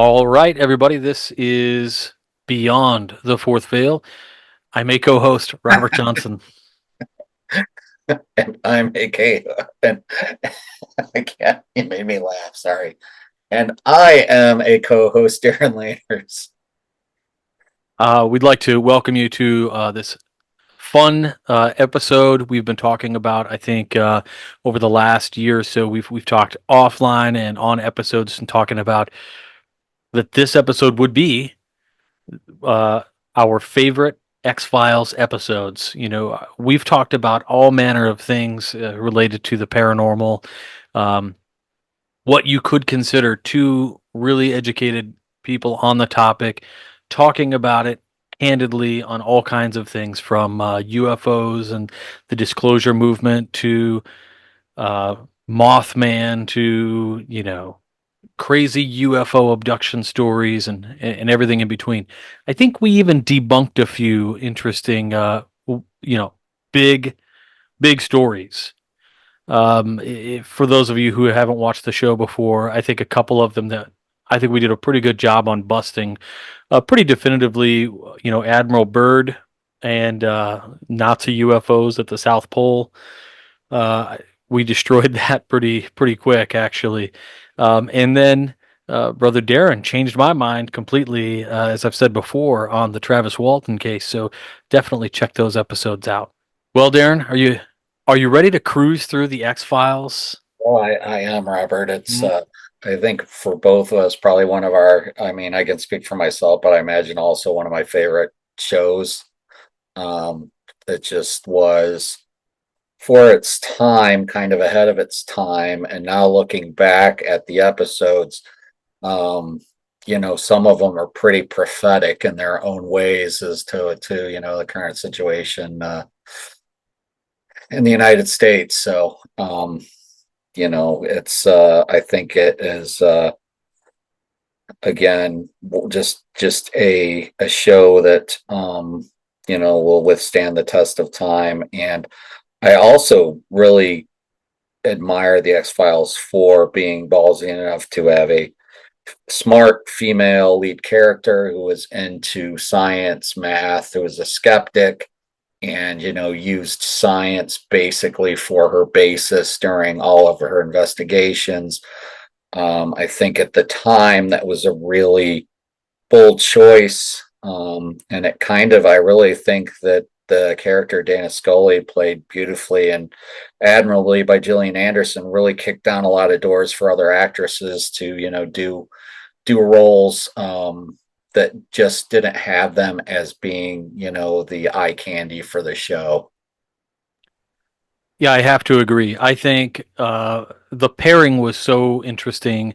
All right, everybody, this is Beyond the Fourth Veil. I'm a co-host, Robert Johnson. And I'm AK. And I can't, you made me laugh. Sorry. And I am a co-host, Darin Landers. We'd like to welcome you to this fun episode. We've been talking about, I think, over the last year or so, we've talked offline and on episodes and talking about that this episode would be uh, our favorite X-Files episodes. We've talked about all manner of things related to the paranormal. Um, what you could consider two really educated people on the topic talking about it candidly on all kinds of things from UFOs and the disclosure movement to uh, Mothman to, crazy UFO abduction stories and everything in between. I think we even debunked a few interesting, big, big stories for those of you who haven't watched the show before, I think a couple of them that I think we did a pretty good job on busting, pretty definitively. Admiral Byrd and Nazi UFOs at the South Pole. Uh, we destroyed that pretty quick, actually. And then Brother Darren changed my mind completely, as I've said before, on the Travis Walton case. So definitely check those episodes out. Well, Darren, are you ready to cruise through the X Files? Well, I am Robert. Mhm. I think for both of us, probably one of our, I mean, I can speak for myself, but I imagine also one of my favorite shows. It just was for its time, kind of ahead of its time. And now looking back at the episodes, um, some of them are pretty prophetic in their own ways as to the current situation in the United States. So, it's I think it is again just a show that will withstand the test of time. And I also really admire the X-Files for being ballsy enough to have a smart female lead character who was into science, math, who was a skeptic, and used science basically for her basis during all of her investigations. I think at the time that was a really bold choice, and it kind of, I really think that the character Dana Scully, played beautifully and admirably by Gillian Anderson, really kicked down a lot of doors for other actresses to do roles that just didn't have them as being, the eye candy for the show. Yeah, I have to agree. I think the pairing was so interesting,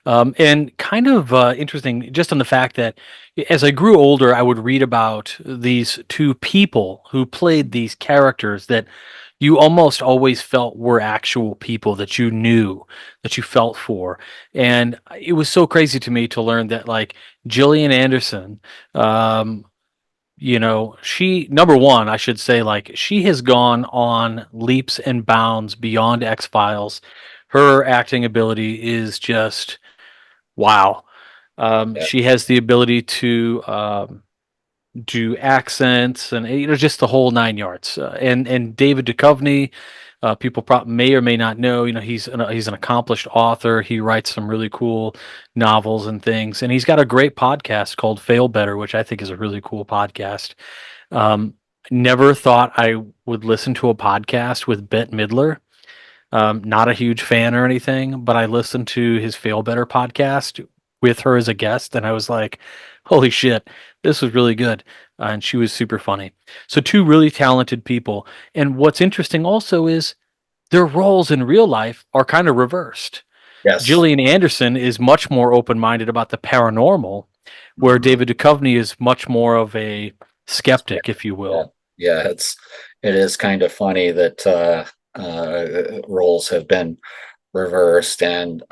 and kind of interesting just on the fact that as I grew older, I would read about these two people who played these characters that you almost always felt were actual people that you knew, that you felt for. And it was so crazy to me to learn that, like, Gillian Anderson, she, number one, I should say, like, she has gone on leaps and bounds beyond X Files. Her acting ability is just wow. Yeah. She has the ability to do accents and just the whole nine yards. And David Duchovny, people may or may not know. He's an accomplished author. He writes some really cool novels and things, and he's got a great podcast called Fail Better, which I think is a really cool podcast. Um, Never thought I would listen to a podcast with Bette Midler. Not a huge fan or anything, but I listened to his Fail Better podcast with her as a guest, and I was like, holy shit, this was really good. And she was super funny. So, two really talented people. And what's interesting also is their roles in real life are kind of reversed. Yes. Gillian Anderson is much more open minded about the paranormal, where Mhm. David Duchovny is much more of a skeptic, if you Yeah. will. Yeah. It is kind of funny that roles have been reversed. And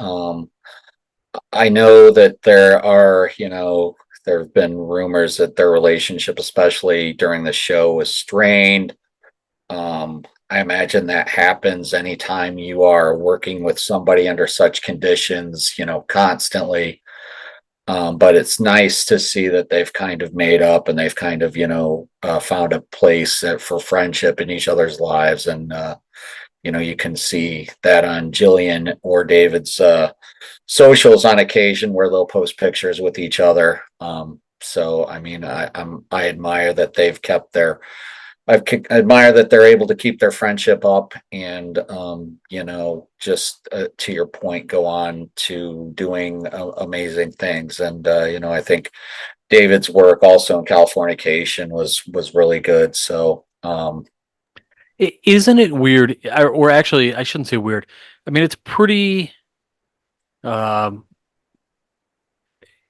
I know that there have been rumors that their relationship, especially during the show, was strained. I imagine that happens anytime you are working with somebody under such conditions, constantly. But it's nice to see that they've kind of made up and they've kind of, found a place for friendship in each other's lives. And, you can see that on Jillian or David's socials on occasion where they'll post pictures with each other. So I mean, I admire that they've kept their admire that they're able to keep their friendship up and just to your point, go on to doing amazing things. And I think David's work also in Californication was really good. So Isn't it weird? Or actually, I shouldn't say weird. I mean, it's pretty. Um,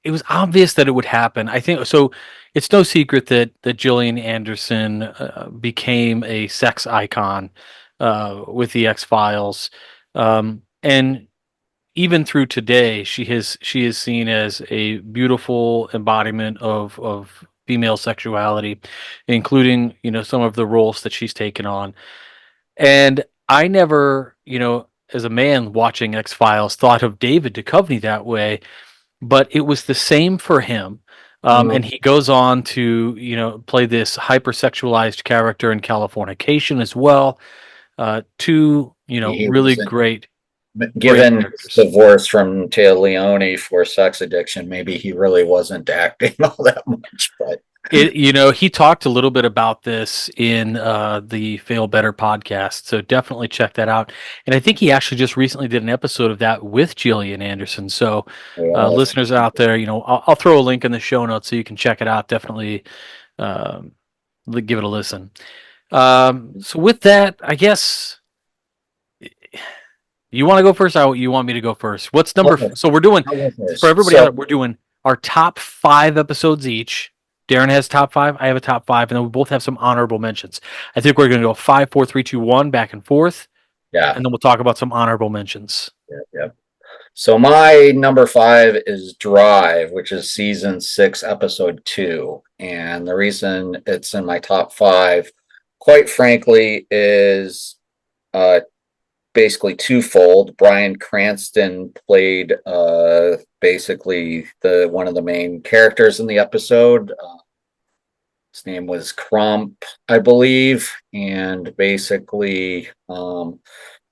it was obvious that it would happen. I think so. It's no secret that Gillian Anderson became a sex icon with the X Files, and even through today, she is seen as a beautiful embodiment of female sexuality, including some of the roles that she's taken on. And I never, as a man watching X Files, thought of David Duchovny that way, but it was the same for him. And he goes on to, play this hypersexualized character in Californication as well. Two, he really wasn't great given his characters. divorce from Taya Leone for sex addiction. Maybe he really wasn't acting all that much, but He talked a little bit about this in the Fail Better podcast, so definitely check that out. And I think he actually just recently did an episode of that with Gillian Anderson. So, yeah, listeners out there, I'll throw a link in the show notes so you can check it out. Definitely um, give it a listen. So, with that, I guess you want to go first. Or you want me to go first? What's number? So we're doing I'll go for first. everybody out there. We're doing our top 5 episodes each. Darren has top 5. I have a top 5, and then we both have some honorable mentions. I think we're going to go 5, 4, 3, 2, 1, back and forth, Yeah, and then we'll talk about some honorable mentions. yeah, yeah. So my number 5 is Drive, which is season 6, episode 2. And the reason it's in my top 5, quite frankly, is uh basically twofold. Bryan Cranston played basically the one of the main characters in the episode. His name was Crump, I believe, and basically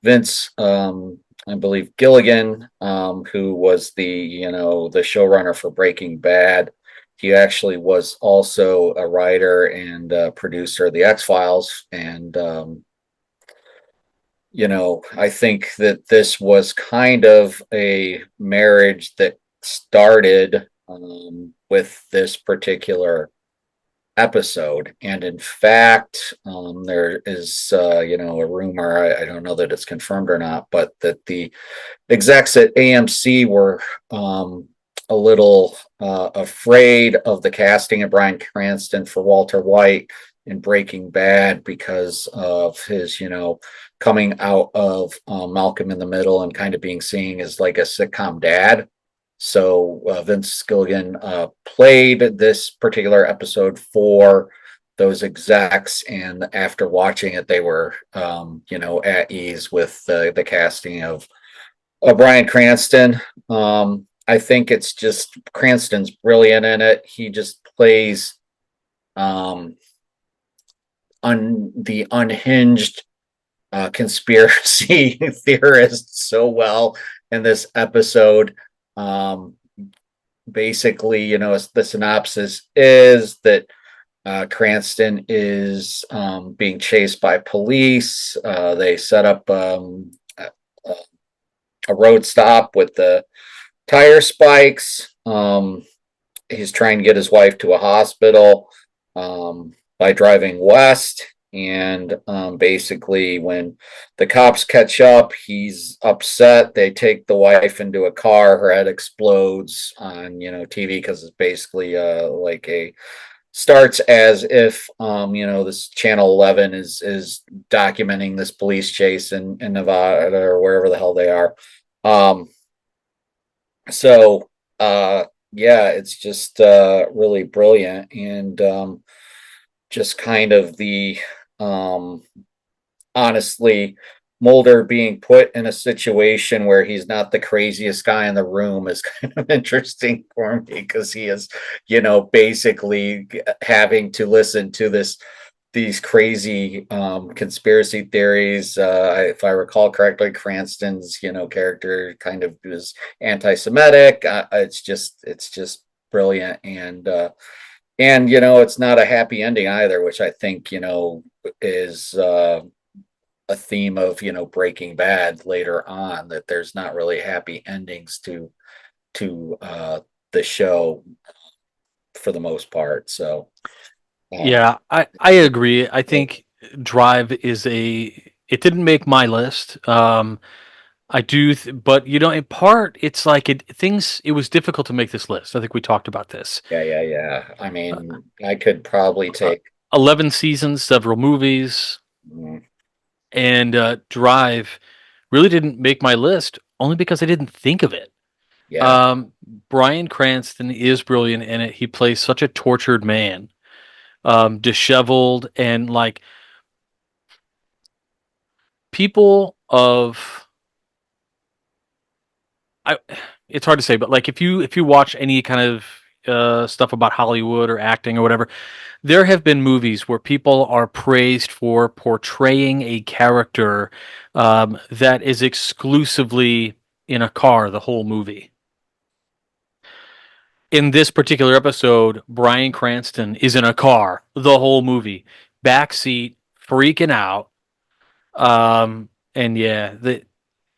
Vince, I believe Gilligan, who was the showrunner for Breaking Bad. He actually was also a writer and producer of the X Files, and I think that this was kind of a marriage that started with this particular episode. And in fact, there is, a rumor, I don't know that it's confirmed or not, but that the execs at AMC were a little afraid of the casting of Bryan Cranston for Walter White in Breaking Bad because of his, coming out of Malcolm in the Middle and kind of being seen as like a sitcom dad. So Vince Gilligan played this particular episode for those execs, and after watching it, they were, at ease with the casting of Bryan Cranston. I think it's just Cranston's brilliant in it. He just plays um, the unhinged conspiracy theorist so well in this episode. Um, Basically, the synopsis is that Cranston is being chased by police. They set up a road stop with the tire spikes. He's trying to get his wife to a hospital by driving west. And basically, when the cops catch up, he's upset. They take the wife into a car. Her head explodes on TV because it's basically like a starts as if this Channel 11 is documenting this police chase in Nevada or wherever the hell they are. Um, so yeah, it's just really brilliant. And just kind of the um honestly, Mulder being put in a situation where he's not the craziest guy in the room is kind of interesting for me because he is, basically having to listen to these crazy conspiracy theories. If I recall correctly, Cranston's character kind of is anti-Semitic. It's just brilliant, and it's not a happy ending either, which I think is a theme of Breaking Bad later on, that there's not really happy endings to the show for the most part. So um, Yeah, I agree. I think Drive is it didn't make my list. I do, but in part, it's like it was difficult to make this list. I think we talked about this. yeah, yeah, yeah. I Uh, mean, I could probably uh, take 11 seasons, several movies, mm, and Drive really didn't make my list only because I didn't think of it. yeah, Um, Bryan Cranston is brilliant in it. He plays such a tortured man, disheveled, and like people of I it's hard to say, but like if you watch any kind of stuff about Hollywood or acting or whatever, there have been movies where people are praised for portraying a character that is exclusively in a car the whole movie. In this particular episode, Bryan Cranston is in a car the whole movie, backseat, freaking out. And yeah,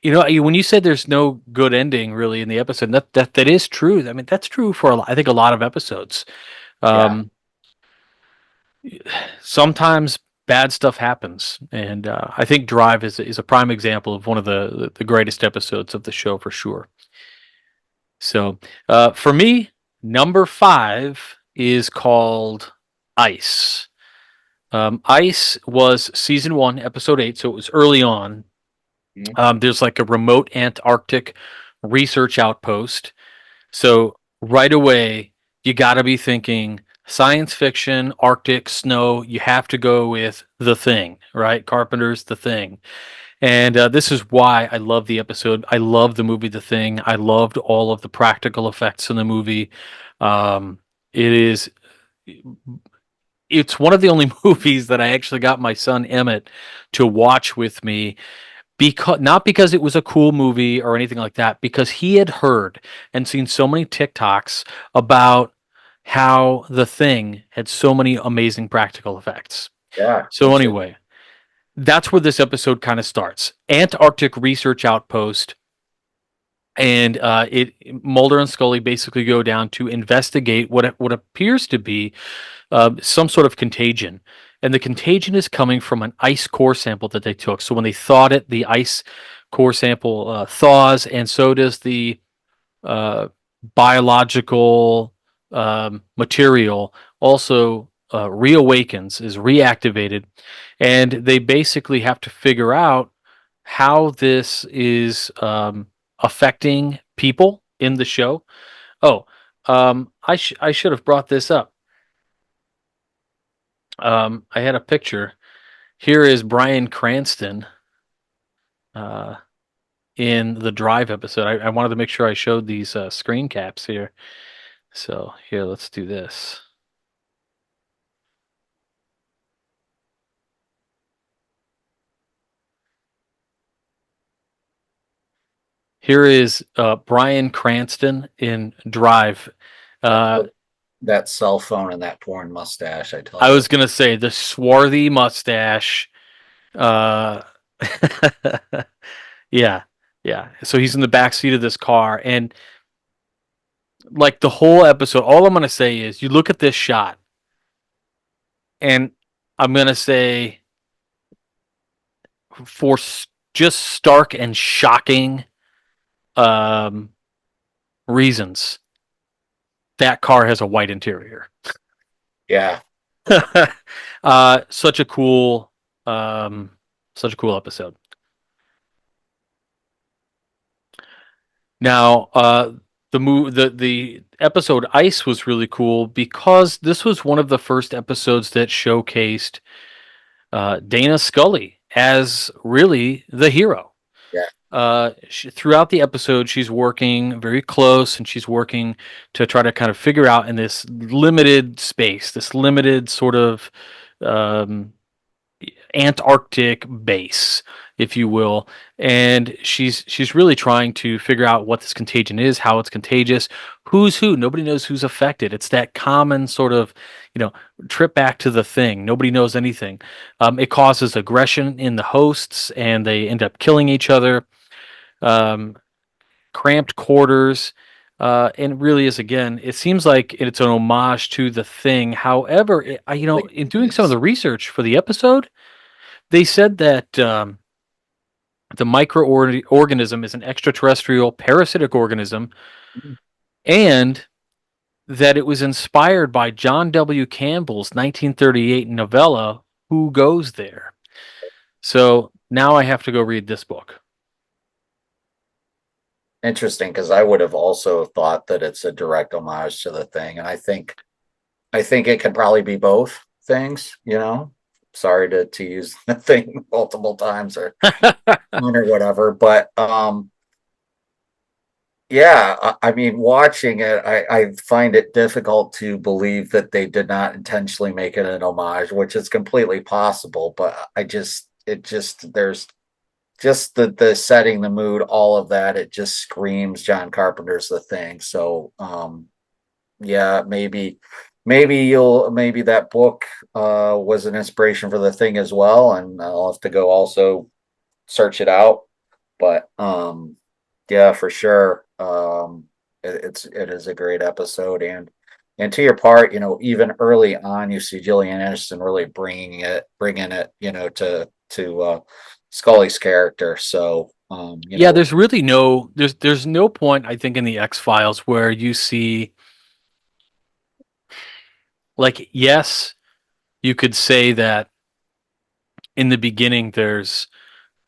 when you said there's no good ending really in the episode, that is true. I mean, that's true for I think a lot of episodes. yeah, Um, Sometimes bad stuff happens, and I think Drive is a prime example of one of the greatest episodes of the show for sure. So for me, number five is called Ice. Ice was season one, episode eight, so it was early on. mm, There's like a remote Antarctic research outpost. So right away, you got to be thinking science fiction, Arctic, snow. You have to go with The Thing, right? Carpenter's The Thing. And this is why I love the episode. I love the movie The Thing. I loved all of the practical effects in the movie. Um, it is. It's one of the only movies that I actually got my son Emmett to watch with me, because not because it was a cool movie or anything like that, because he had heard and seen so many TikToks about how The Thing had so many amazing practical effects. yeah, So anyway, that's where this episode kind of starts. Antarctic research outpost, and it Mulder and Scully basically go down to investigate what appears to be some sort of contagion. And the contagion is coming from an ice core sample that they took. So when they thawed it, the ice core sample thaws, and so does the uh, biological material also reawakens, is reactivated. And they basically have to figure out how this is affecting people in the show. Oh, I should have brought this up. I had a picture. Here is Bryan Cranston uh, in the Drive episode. I wanted to make sure I showed these screen caps here. So here, let's do this. Here is Bryan Cranston in Drive. Uh, that cell phone and that porn mustache, I tell I you. was gonna say the swarthy mustache. Uh, yeah, yeah. So he's in the back seat of this car, and like the whole episode, all I'm gonna say is, you look at this shot, and I'm gonna say, for just stark and shocking um, reasons, that car has a white interior. Yeah, Such a cool, um, such a cool episode. Now, the episode Ice was really cool because this was one of the first episodes that showcased Dana Scully as really the hero. Yeah. Throughout the episode, she's working very close and she's working to try to kind of figure out in this limited space, this limited sort of um, Antarctic base, if you will, and she's really trying to figure out what this contagion is, how it's contagious, who's who. Nobody knows who's affected. It's that common sort of, you know, trip back to the thing. Nobody knows anything. It causes aggression in the hosts, and they end up killing each other. Um, Cramped quarters. And it really is again. It seems like it's an homage to the thing. However, Like in it doing some of is. the research for the episode, they said that the microorganism is an extraterrestrial parasitic organism and that it was inspired by John W. Campbell's 1938 novella, Who Goes There? So now I have to go read this book. Interesting, because I would have also thought that it's a direct homage to the thing, and I think it could probably be both things. Sorry to use the thing multiple times or whatever, but yeah, I mean, watching it, I find it difficult to believe that they did not intentionally make it an homage, which is completely possible. But there's just the setting, the mood, all of that. It just screams John Carpenter's The Thing. So, yeah, maybe that book was an inspiration for The Thing as well, and I'll have to go also search it out. But yeah, for sure. It is a great episode, and to your part, even early on, you see Gillian Anderson really bringing it, to Scully's character. So, Yeah, there's really there's no point I think in the X Files where you see like yes, you could say that in the beginning there's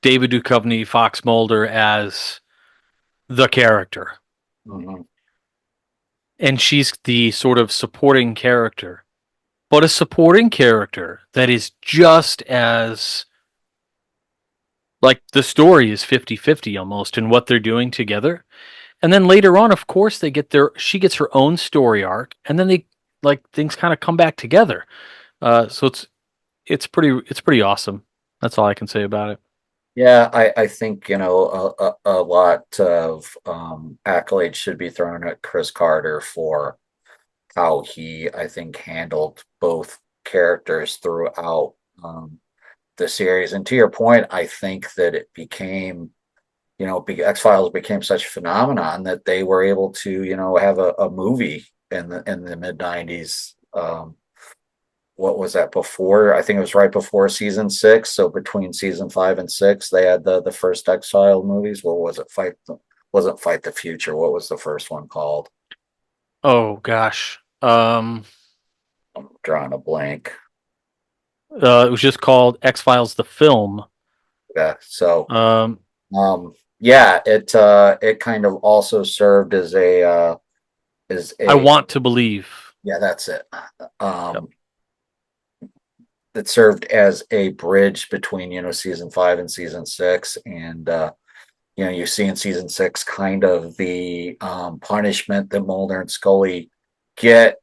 David Duchovny, Fox Mulder as the character, mhm. and she's the sort of supporting character, but a supporting character that is just as like the story is 50-50 almost in what they're doing together. And then later on, of course, she gets her own story arc, and then they like things kind of come back together. So it's pretty awesome. That's all I can say about it. Yeah, I think a lot of accolades should be thrown at Chris Carter for how he, I think, handled both characters throughout the series. And to your point, I think that it became, X Files became such a phenomenon that they were able to, have a movie in the mid 90s. What was that before? I think it was right before season 6. So between season 5 and 6, they had the first X Files movies. What was it? Wasn't Fight the Future? What was the first one called? Oh gosh, I'm drawing a blank. it was just called X Files the film. Yeah. So Um, yeah, it kind of also served as I a want to believe. yeah, that's it. Yep. Um, it served as a bridge between season 5 and season 6, and you see in season 6 kind of the punishment that Mulder and Scully get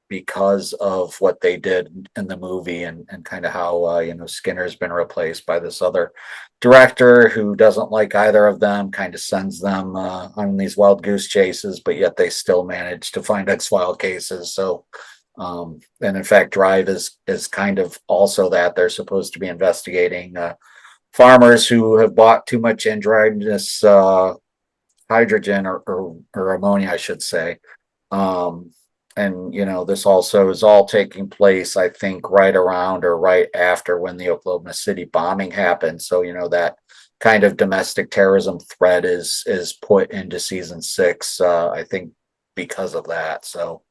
because of what they did in the movie, and kind of how Skinner's been replaced by this other director who doesn't like either of them, kind of sends them on these wild goose chases, but yet they still manage to find X-File cases. So and in fact, Drive is kind of also that they're supposed to be investigating farmers who have bought too much androgynous hydrogen or ammonia, I should say. Um, and this also is all taking place, I think, right around or right after when the Oklahoma City bombing happened. So that kind of domestic terrorism threat is put into season 6, I think, because of that. So,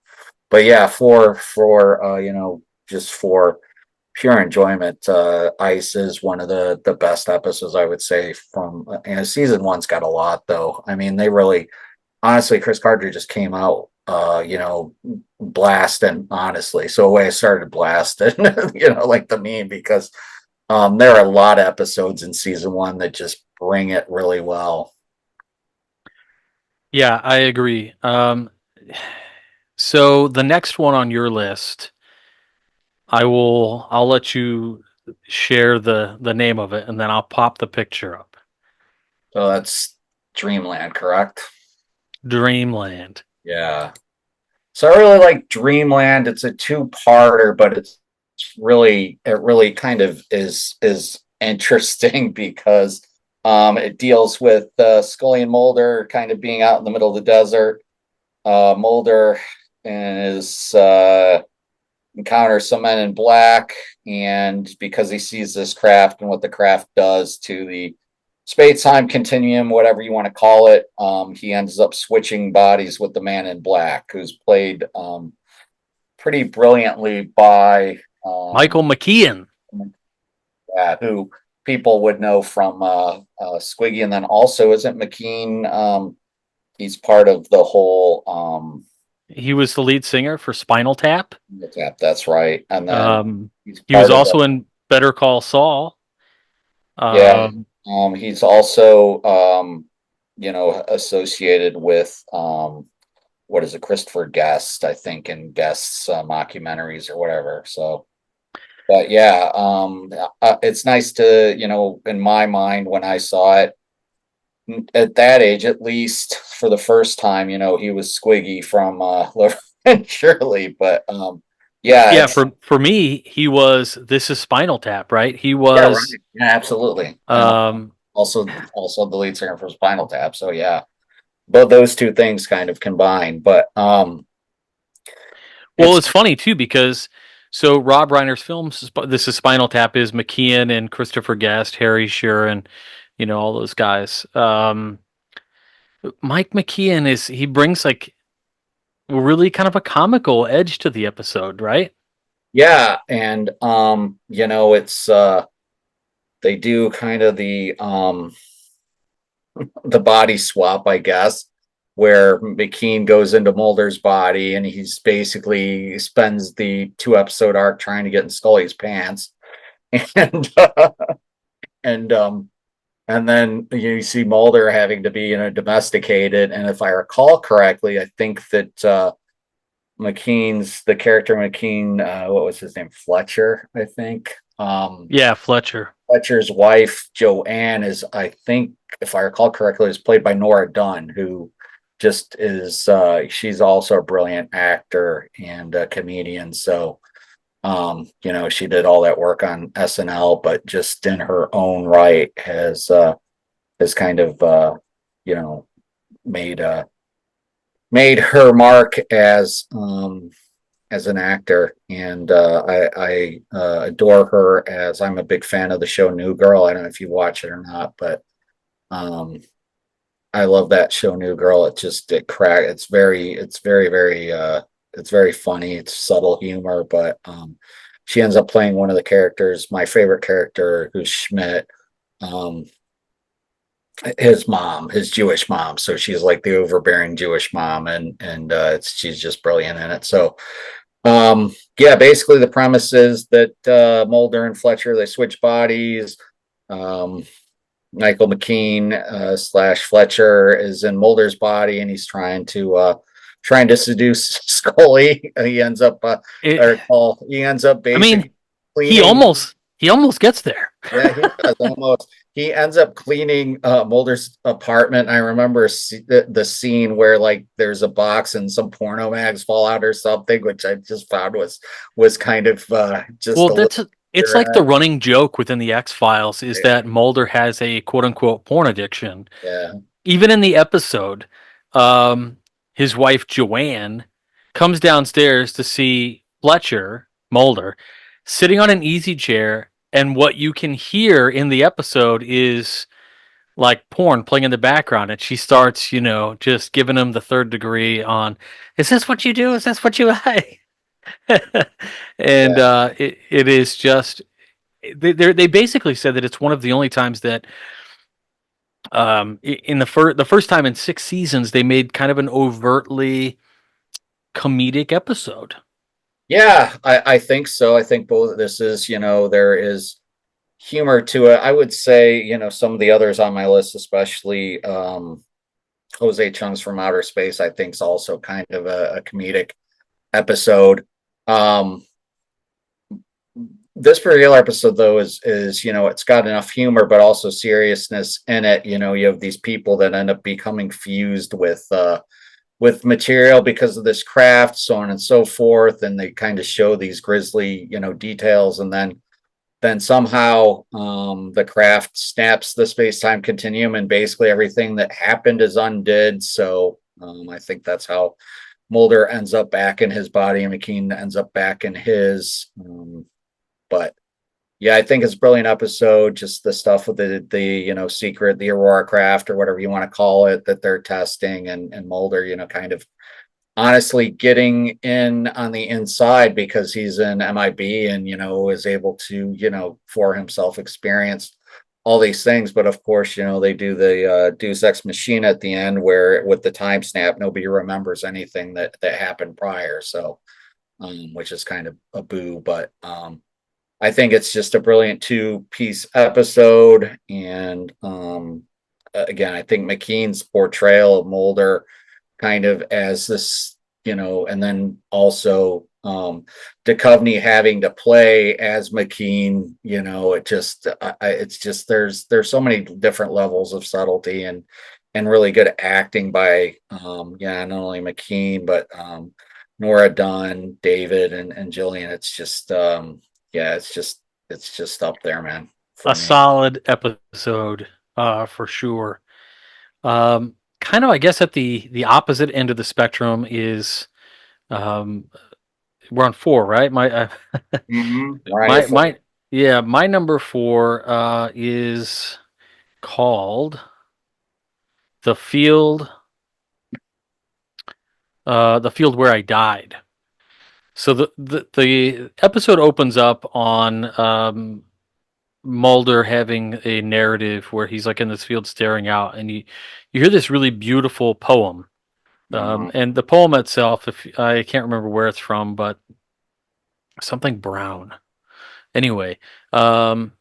but yeah, for just for pure enjoyment, Ice is one of the best episodes, I would say, from and season 1's got a lot, though. I mean, they really, honestly, Chris Carter just came out blasting, honestly. So the way I started blasting, like the meme, because There are a lot of episodes in season one that just bring it really well. Yeah, I agree. So the next one on your list, I'll let you share the name of it, and then I'll pop the picture up. So that's Dreamland, correct? Dreamland. Yeah. So I really like Dreamland. It's a two-parter, but it really kind of is interesting because it deals with Scully and Mulder kind of being out in the middle of the desert. Mulder is encounters some men in black, and because he sees this craft and what the craft does to the space-time continuum, whatever you want to call it, he ends up switching bodies with the man in black, who's played pretty brilliantly by Michael McKean. who people would know from Squiggy, and then also isn't McKean? He's part of the whole He was the lead singer for Spinal Tap. that's right, and then Um, he's he was part of the also in Better Call Saul. yeah. Um, He's also associated with what is it, Christopher Guest, I think, in Guest's mockumentaries or whatever. So, but yeah, it's nice to, in my mind, when I saw it at that age, at least for the first time, he was Squiggy from Laverne and Shirley. But yeah, yeah, it's for me, he was. This is Spinal Tap, right? He yeah, right, was. yeah, absolutely, and Um, also the lead singer for Spinal Tap. So yeah, both those two things kind of combined. But well, it's it's funny too because so Rob Reiner's films. This is Spinal Tap is McKean and Christopher Guest, Harry Sheeran, all those guys. Mike McKean is he brings like really kind of a comical edge to the episode, right? yeah, and it's they do kind of the body swap, I guess, where McKean goes into Mulder's body and he's basically spends the 2 episode arc trying to get in Scully's pants. And and and then you see Mulder having to be, domesticated. And if I recall correctly, I think that the character McKean, what was his name? Fletcher, I think. Yeah, Fletcher. Fletcher's wife, Joanne, is, I think, if I recall correctly, is played by Nora Dunn, who just is, she's also a brilliant actor and a comedian. So, she did all that work on SNL, but just in her own right has kind of, you know, made, made her mark as an actor, and I adore her. As I'm a big fan of the show New Girl. I don't know if you watch it or not, but um, I love that show New Girl. It's very funny. It's subtle humor, but she ends up playing one of the characters. My favorite character, who's Schmidt. Um, his mom, his Jewish mom. So she's like the overbearing Jewish mom, and she's just brilliant in it. So yeah, basically the premise is that Mulder and Fletcher, they switch bodies. Um, Michael McKean slash Fletcher is in Mulder's body, and he's trying to seduce Scully. He ends up It, or Paul. He ends up I mean, basically he cleaning. almost he almost gets there. Yeah, he does almost. He ends up cleaning Mulder's apartment. I remember the scene where like there's a box and some porno mags fall out or something, which I just found was kind of just Well, a little. it's like the running joke within the X Files is that Mulder has a quote unquote porn addiction. Yeah, Even in the episode, um, his wife Joanne comes downstairs to see Fletcher Mulder sitting on an easy chair, and what you can hear in the episode is like porn playing in the background, and she starts, just giving him the third degree on, is this what you do? Is this what you like? And yeah, it is just they basically said that it's one of the only times that in the first time in 6 seasons they made kind of an overtly comedic episode. yeah. I think so. I think both. This is, there is. humor to it. I would say, some of the others on my list, especially Jose Chung's From Outer Space, I think is also kind of a comedic episode. Um, this particular episode though is it's got enough humor but also seriousness in it. You have these people that end up becoming fused with material because of this craft, so on and so forth, and they kind of show these grisly details, and then somehow the craft snaps the space-time continuum and basically everything that happened is undid. So I think that's how Mulder ends up back in his body and McKean ends up back in his. But yeah, I think it's a brilliant episode. Just the stuff with the secret, the Aurora craft or whatever you want to call it that they're testing, and Mulder, kind of honestly getting in on the inside because he's in MIB and is able to for himself experience all these things. But of course, they do the Deus Ex Machina at the end where with the time snap, nobody remembers anything that happened prior. So, which is kind of a boo, but I think it's just a brilliant two-piece episode. And again, I think McKean's portrayal of Mulder kind of as this, and then also Duchovny having to play as McKean, it's just there's so many different levels of subtlety and really good acting by not only McKean but Nora Dunn, David, and Jillian. It's just yeah, it's just up there, man, for A me. solid episode, for sure. Kind of, I guess, at the opposite end of the spectrum is um, we're on four, right? We're on your My four. my yeah, my number four is called the field, the field where I died. So the episode opens up on Mulder having a narrative where he's like in this field staring out, and you hear this really beautiful poem. Uh, And the poem itself, if I can't remember where it's from, but something Brown. Anyway, um,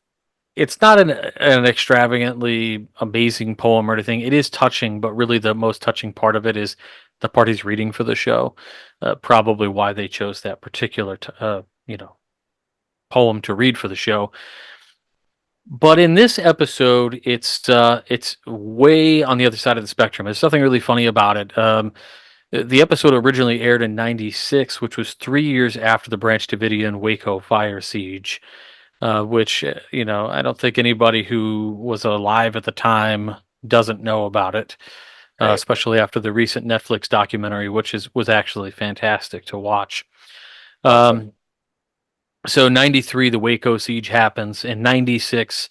it's not an extravagantly amazing poem or anything. It is touching, but really the most touching part of it is the part he's reading for the show. Probably why they chose that particular, poem to read for the show. But in this episode, it's way on the other side of the spectrum. There's nothing really funny about it. The episode originally aired in '96, which was 3 years after the Branch Davidian Waco fire siege, which, I don't think anybody who was alive at the time doesn't know about it, right. especially after the recent Netflix documentary, which was actually fantastic to watch. Awesome. Um, so '93, the Waco siege happens. In '96,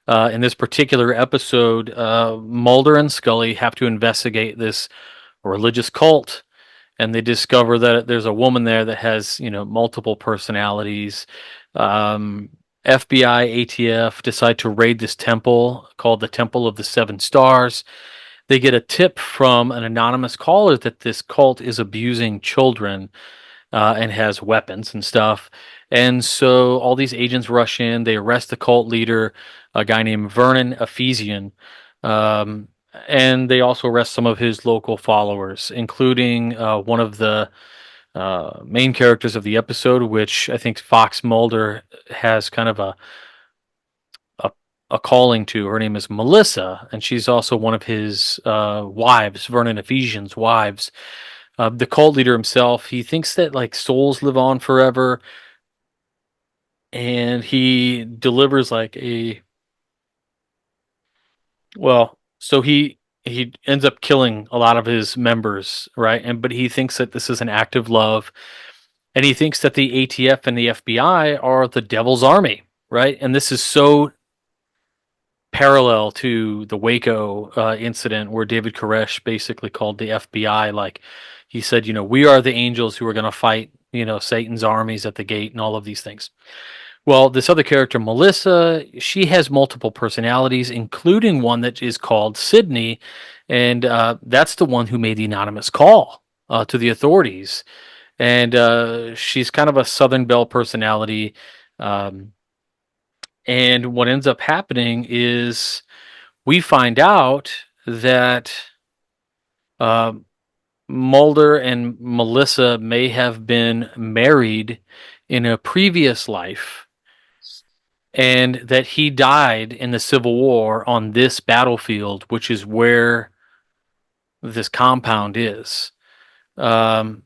in this particular episode, Mulder and Scully have to investigate this religious cult, and they discover that there's a woman there that has multiple personalities. um, FBI, ATF decide to raid this temple called the Temple of the Seven Stars. They get a tip from an anonymous caller that this cult is abusing children, and has weapons and stuff. And so all these agents rush in. They arrest the cult leader, a guy named Vernon Ephesian. Um, and they also arrest some of his local followers, including one of the main characters of the episode, which I think Fox Mulder has kind of a, a calling to. Her name is Melissa, and she's also one of his wives, Vernon Ephesian's wives. The cult leader himself, he thinks that like souls live on forever, and he delivers like a well, so he ends up killing a lot of his members, right? And but he thinks that this is an act of love, and he thinks that the ATF and the FBI are the devil's army, right? And this is so parallel to the Waco incident where David Koresh basically called the FBI. Like he said, we are the angels who are going to fight, Satan's armies at the gate and all of these things. Well, this other character, Melissa, she has multiple personalities, including one that is called Sydney. And that's the one who made the anonymous call to the authorities. And she's kind of a Southern Belle personality. Um, And what ends up happening is we find out that um, Mulder and Melissa may have been married in a previous life, and that he died in the Civil War on this battlefield, which is where this compound is. Um,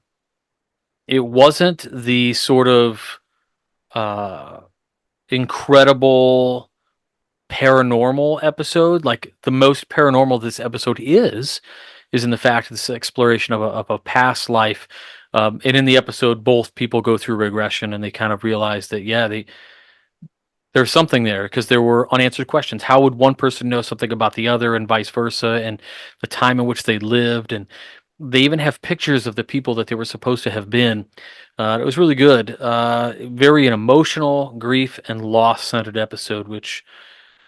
it wasn't the sort of uh, incredible paranormal episode. Like, the most paranormal this episode is in the fact of this exploration of a past life. And in the episode, both people go through regression, and they kind of realize that, yeah, there's something there because there were unanswered questions. How would one person know something about the other, and vice versa, and the time in which they lived? And they even have pictures of the people that they were supposed to have been. It was really good. Very an emotional, grief and loss centered episode, which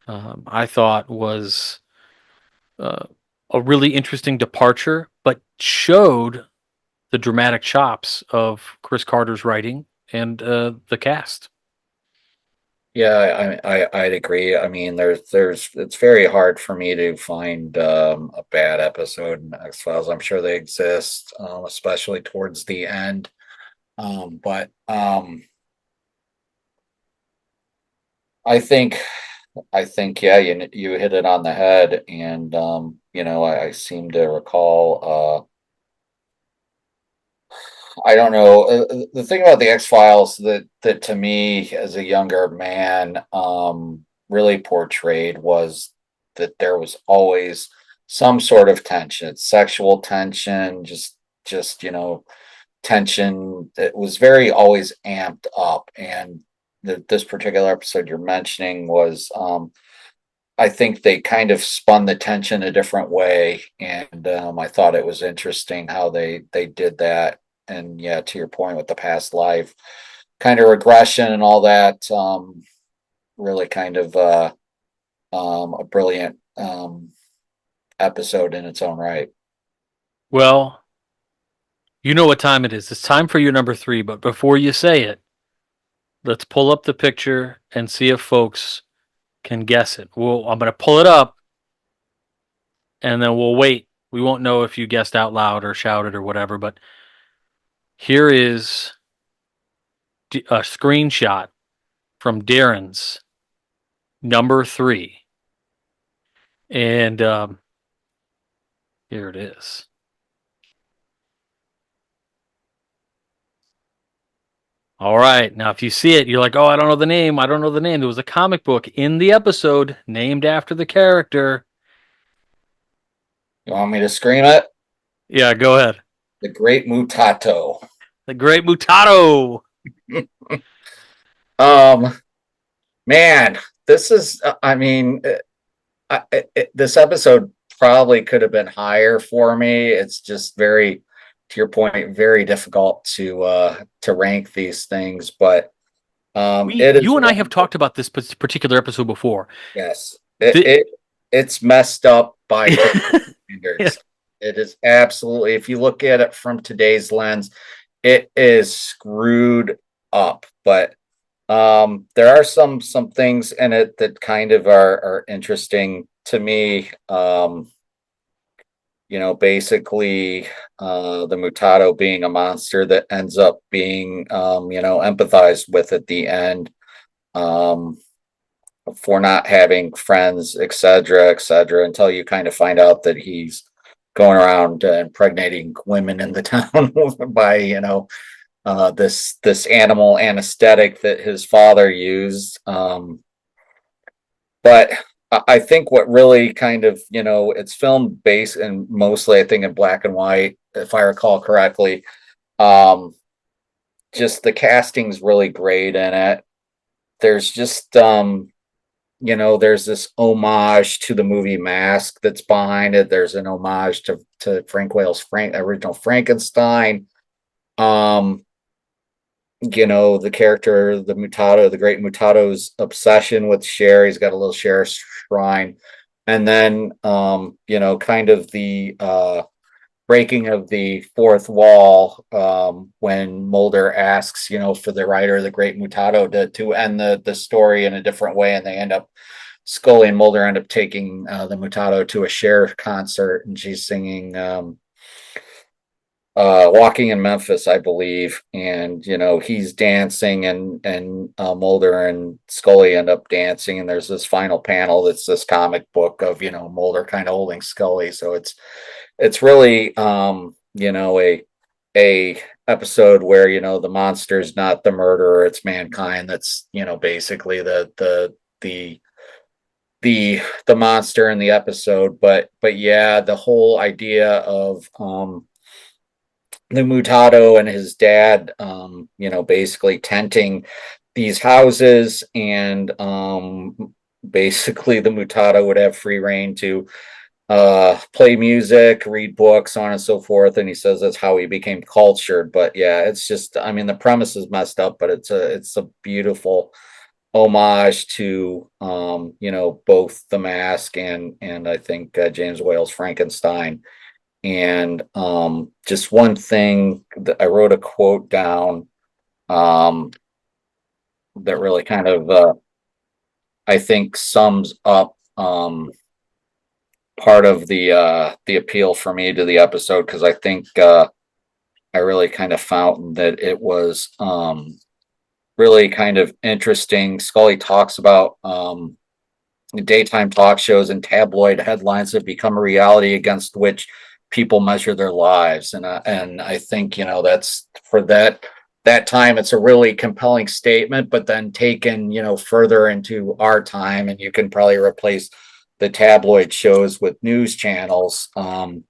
I thought was uh, a really interesting departure, but showed the dramatic chops of Chris Carter's writing and the cast. Yeah, I'd agree. I mean, there's it's very hard for me to find a bad episode in X-Files. I'm sure they exist, especially towards the end. But I think yeah, you hit it on the head, and I seem to recall. I don't know. The thing about the X Files that to me as a younger man really portrayed was that there was always some sort of tension, sexual tension, just tension that was very always amped up. And this particular episode you're mentioning was I think they kind of spun the tension a different way, and I thought it was interesting how they did that. And yeah, to your point with the past life, kind of regression and all that, really kind of a brilliant episode in its own right. Well, you know what time it is. It's time for your number three, but before you say it, let's pull up the picture and see if folks can guess it. I'm going to pull it up, and then we'll wait. We won't know if you guessed out loud or shouted or whatever, but here is a screenshot from Darren's number three. And here it is. All right. Now, if you see it, you're like, oh, I don't know the name. I don't know the name. There was a comic book in the episode named after the character. You want me to scream it? Yeah, go ahead. The Great Mutato. The Great Mutato. um, Man, this is. I mean, this episode probably could have been higher for me. It's just very, to your point, very difficult to rank these things. But it is You and I have one. talked about this particular episode before. Yes, The, it's messed up by today's yeah. standards. It is absolutely. If you look at it from today's lens, it is screwed up. But there are some things in it that kind of are interesting to me. Basically, the Mutato being a monster that ends up being empathized with at the end, um, for not having friends, etc., until you kind of find out that he's going around impregnating women in the town by this animal anesthetic that his father used. But I think what really kind of, it's filmed based and mostly I think in black and white, if I recall correctly. Um, just the casting's really great in it. There's just there's this homage to the movie Mask that's behind it. There's an homage to Frank Whale's original Frankenstein. Um, the character, the Mutato, the great Mutato's obsession with Cher. He's got a little Cher shrine. And then kind of the breaking of the fourth wall, when Mulder asks, for the writer of the Great Mutado to end the story in a different way, and they end up Scully and Mulder end up taking the Mutado to a Cher concert, and she's singing Walking in Memphis, I believe, and he's dancing, and Mulder and Scully end up dancing, and there's this final panel that's this comic book of Mulder kind of holding Scully, so it's really a episode where the monster's not the murderer, it's mankind that's basically the monster in the episode. But yeah, the whole idea of the Mutado and his dad, basically tenting these houses, and basically the Mutado would have free reign to play music, read books, so on and so forth. And he says that's how he became cultured. But yeah, it's just, I mean, the premise is messed up, but it's a beautiful homage to both The Mask and I think James Whale's Frankenstein. And just one thing that I wrote a quote down, um, that really kind of I think sums up part of the appeal for me to the episode, because I think I really kind of found that it was really kind of interesting. Scully talks about daytime talk shows and tabloid headlines have become a reality against which people measure their lives, and I think that's for that time it's a really compelling statement. But then taken further into our time, and you can probably replace the tabloid shows with news channels, and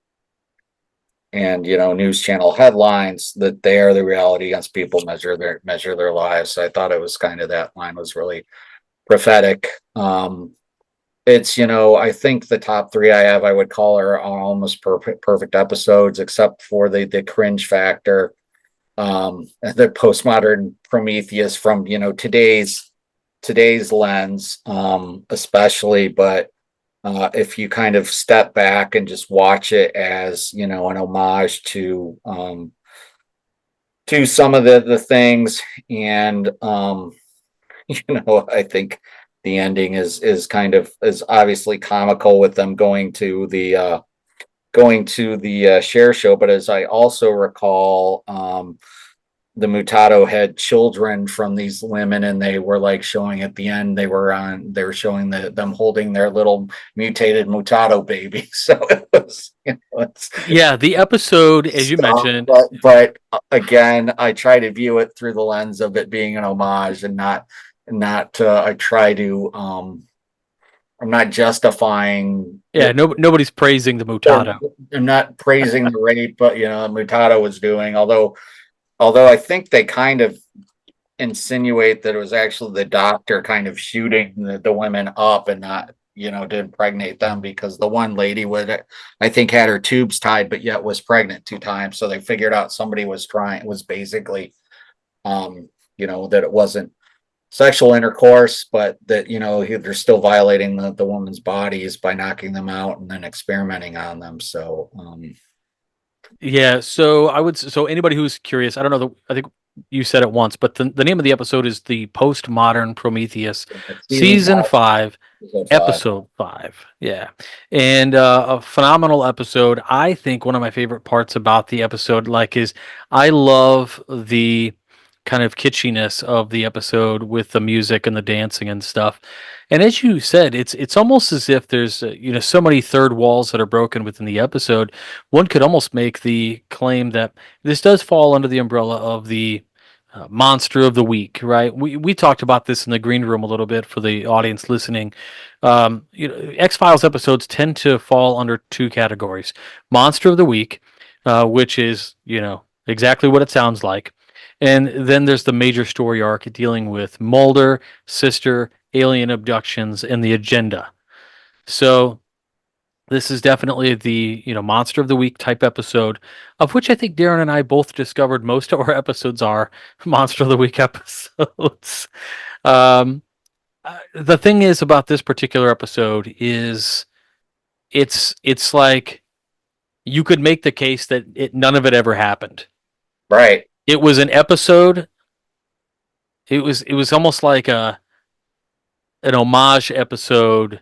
news channel headlines, that they are the reality against people measure their lives. So I thought it was kind of, that line was really prophetic. It's I think the top three I have, I would call, are almost perfect episodes, except for the cringe factor, the postmodern Prometheus from today's lens, especially. But if you kind of step back and just watch it as an homage to some of the things, and I think the ending is kind of, is obviously comical, with them going to the share show. But as I also recall, the Mutado had children from these women, and they were like showing at the end, they were showing them holding their little mutated Mutado baby. So it was, Yeah, the episode, as you stuff. mentioned, But again, I try to view it through the lens of it being an homage, and not I try to I'm not justifying yeah, nobody's praising the Mutado. I'm not praising the rape, but Mutado was doing, although I think they kind of insinuate that it was actually the doctor kind of shooting the women up, and not to impregnate them, because the one lady would, I think, had her tubes tied, but yet was pregnant 2 times. So they figured out somebody was basically that it wasn't sexual intercourse, but that they're still violating the woman's bodies by knocking them out and then experimenting on them. So Yeah, so so anybody who's curious, I don't know, I think you said it once, but the name of the episode is the Postmodern Prometheus, season season 5, 5, episode 5. episode 5. Yeah. And a phenomenal episode. I think one of my favorite parts about the episode, like, is I love the kind of kitschiness of the episode with the music and the dancing and stuff. And as you said, it's almost as if there's so many third walls that are broken within the episode. One could almost make the claim that this does fall under the umbrella of the monster of the week, right? We talked about this in the green room a little bit for the audience listening. X Files episodes tend to fall under two categories: monster of the week, which is exactly what it sounds like, and then there's the major story arc dealing with Mulder, sister, alien abductions, and the agenda. So this is definitely the monster of the week type episode, of which I think Darren and I both discovered most of our episodes are monster of the week episodes. um, the thing is about this particular episode is it's like you could make the case that none of it ever happened. Right. It was an episode. It was almost like an homage episode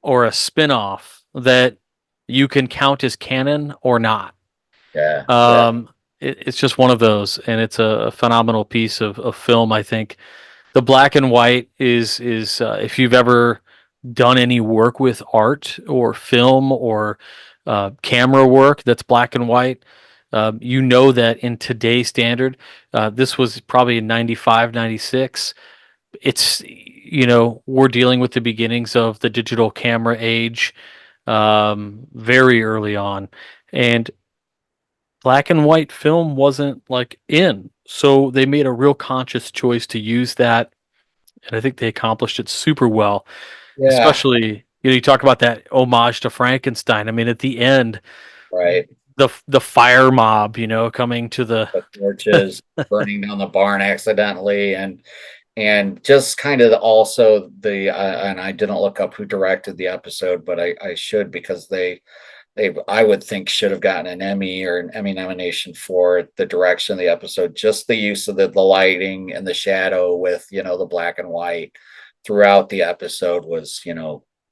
or a spin-off that you can count as canon or not. Yeah. Yeah. Um, it's just one of those, and it's a phenomenal piece of film. I think the black and white is if you've ever done any work with art or film or camera work that's black and white, you know that in today's standard, this was probably in 95, 96. It's, we're dealing with the beginnings of the digital camera age, very early on. And black and white film wasn't like in. So they made a real conscious choice to use that. And I think they accomplished it super well. Yeah. Especially, you talk about that homage to Frankenstein. I mean, at the end, Right. the fire mob, coming to the The torches burning down the barn accidentally, and just kind of also the and I didn't look up who directed the episode, but I should, because they I would think should have gotten an Emmy or an Emmy nomination for the direction of the episode. Just the use of the lighting and the shadow with, the black and white throughout the episode was,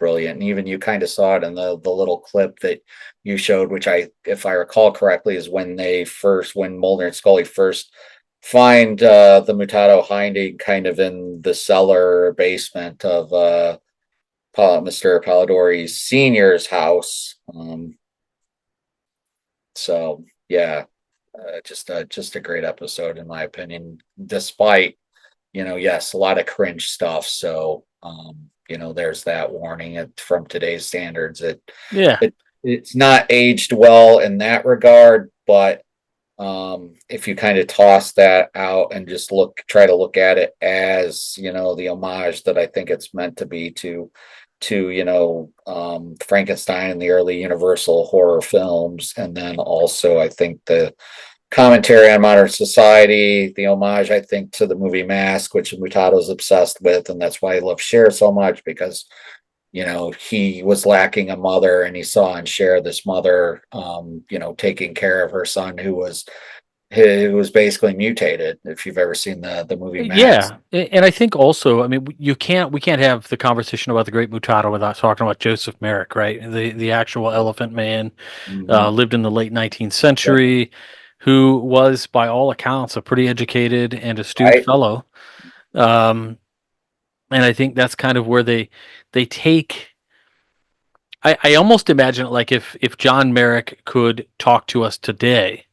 brilliant. And even you kind of saw it in the little clip that you showed, which if I recall correctly, is when Mulder and Scully first find the Mutato hiding kind of in the cellar or basement of Mr. Polidori's senior's house. So yeah, just a great episode in my opinion, despite, yes, a lot of cringe stuff. So there's that warning. From today's standards, yeah. it's not aged well in that regard, but if you kind of toss that out and just try to look at it as, the homage that I think it's meant to be to Frankenstein and the early Universal horror films, and then also I think the commentary on modern society, the homage I think to the movie Mask, which Mutato's obsessed with, and that's why I love Cher so much, because he was lacking a mother, and he saw in Cher this mother, taking care of her son who was basically mutated. If you've ever seen the movie Mask. Yeah, and I think also, I mean, we can't have the conversation about the Great Mutado without talking about Joseph Merrick, right? The actual Elephant Man, Mhm. lived in the late 19th Yeah. century, who was, by all accounts, a pretty educated and astute Right. fellow. Um, and I think that's kind of where they take. I almost imagine it like if John Merrick could talk to us today.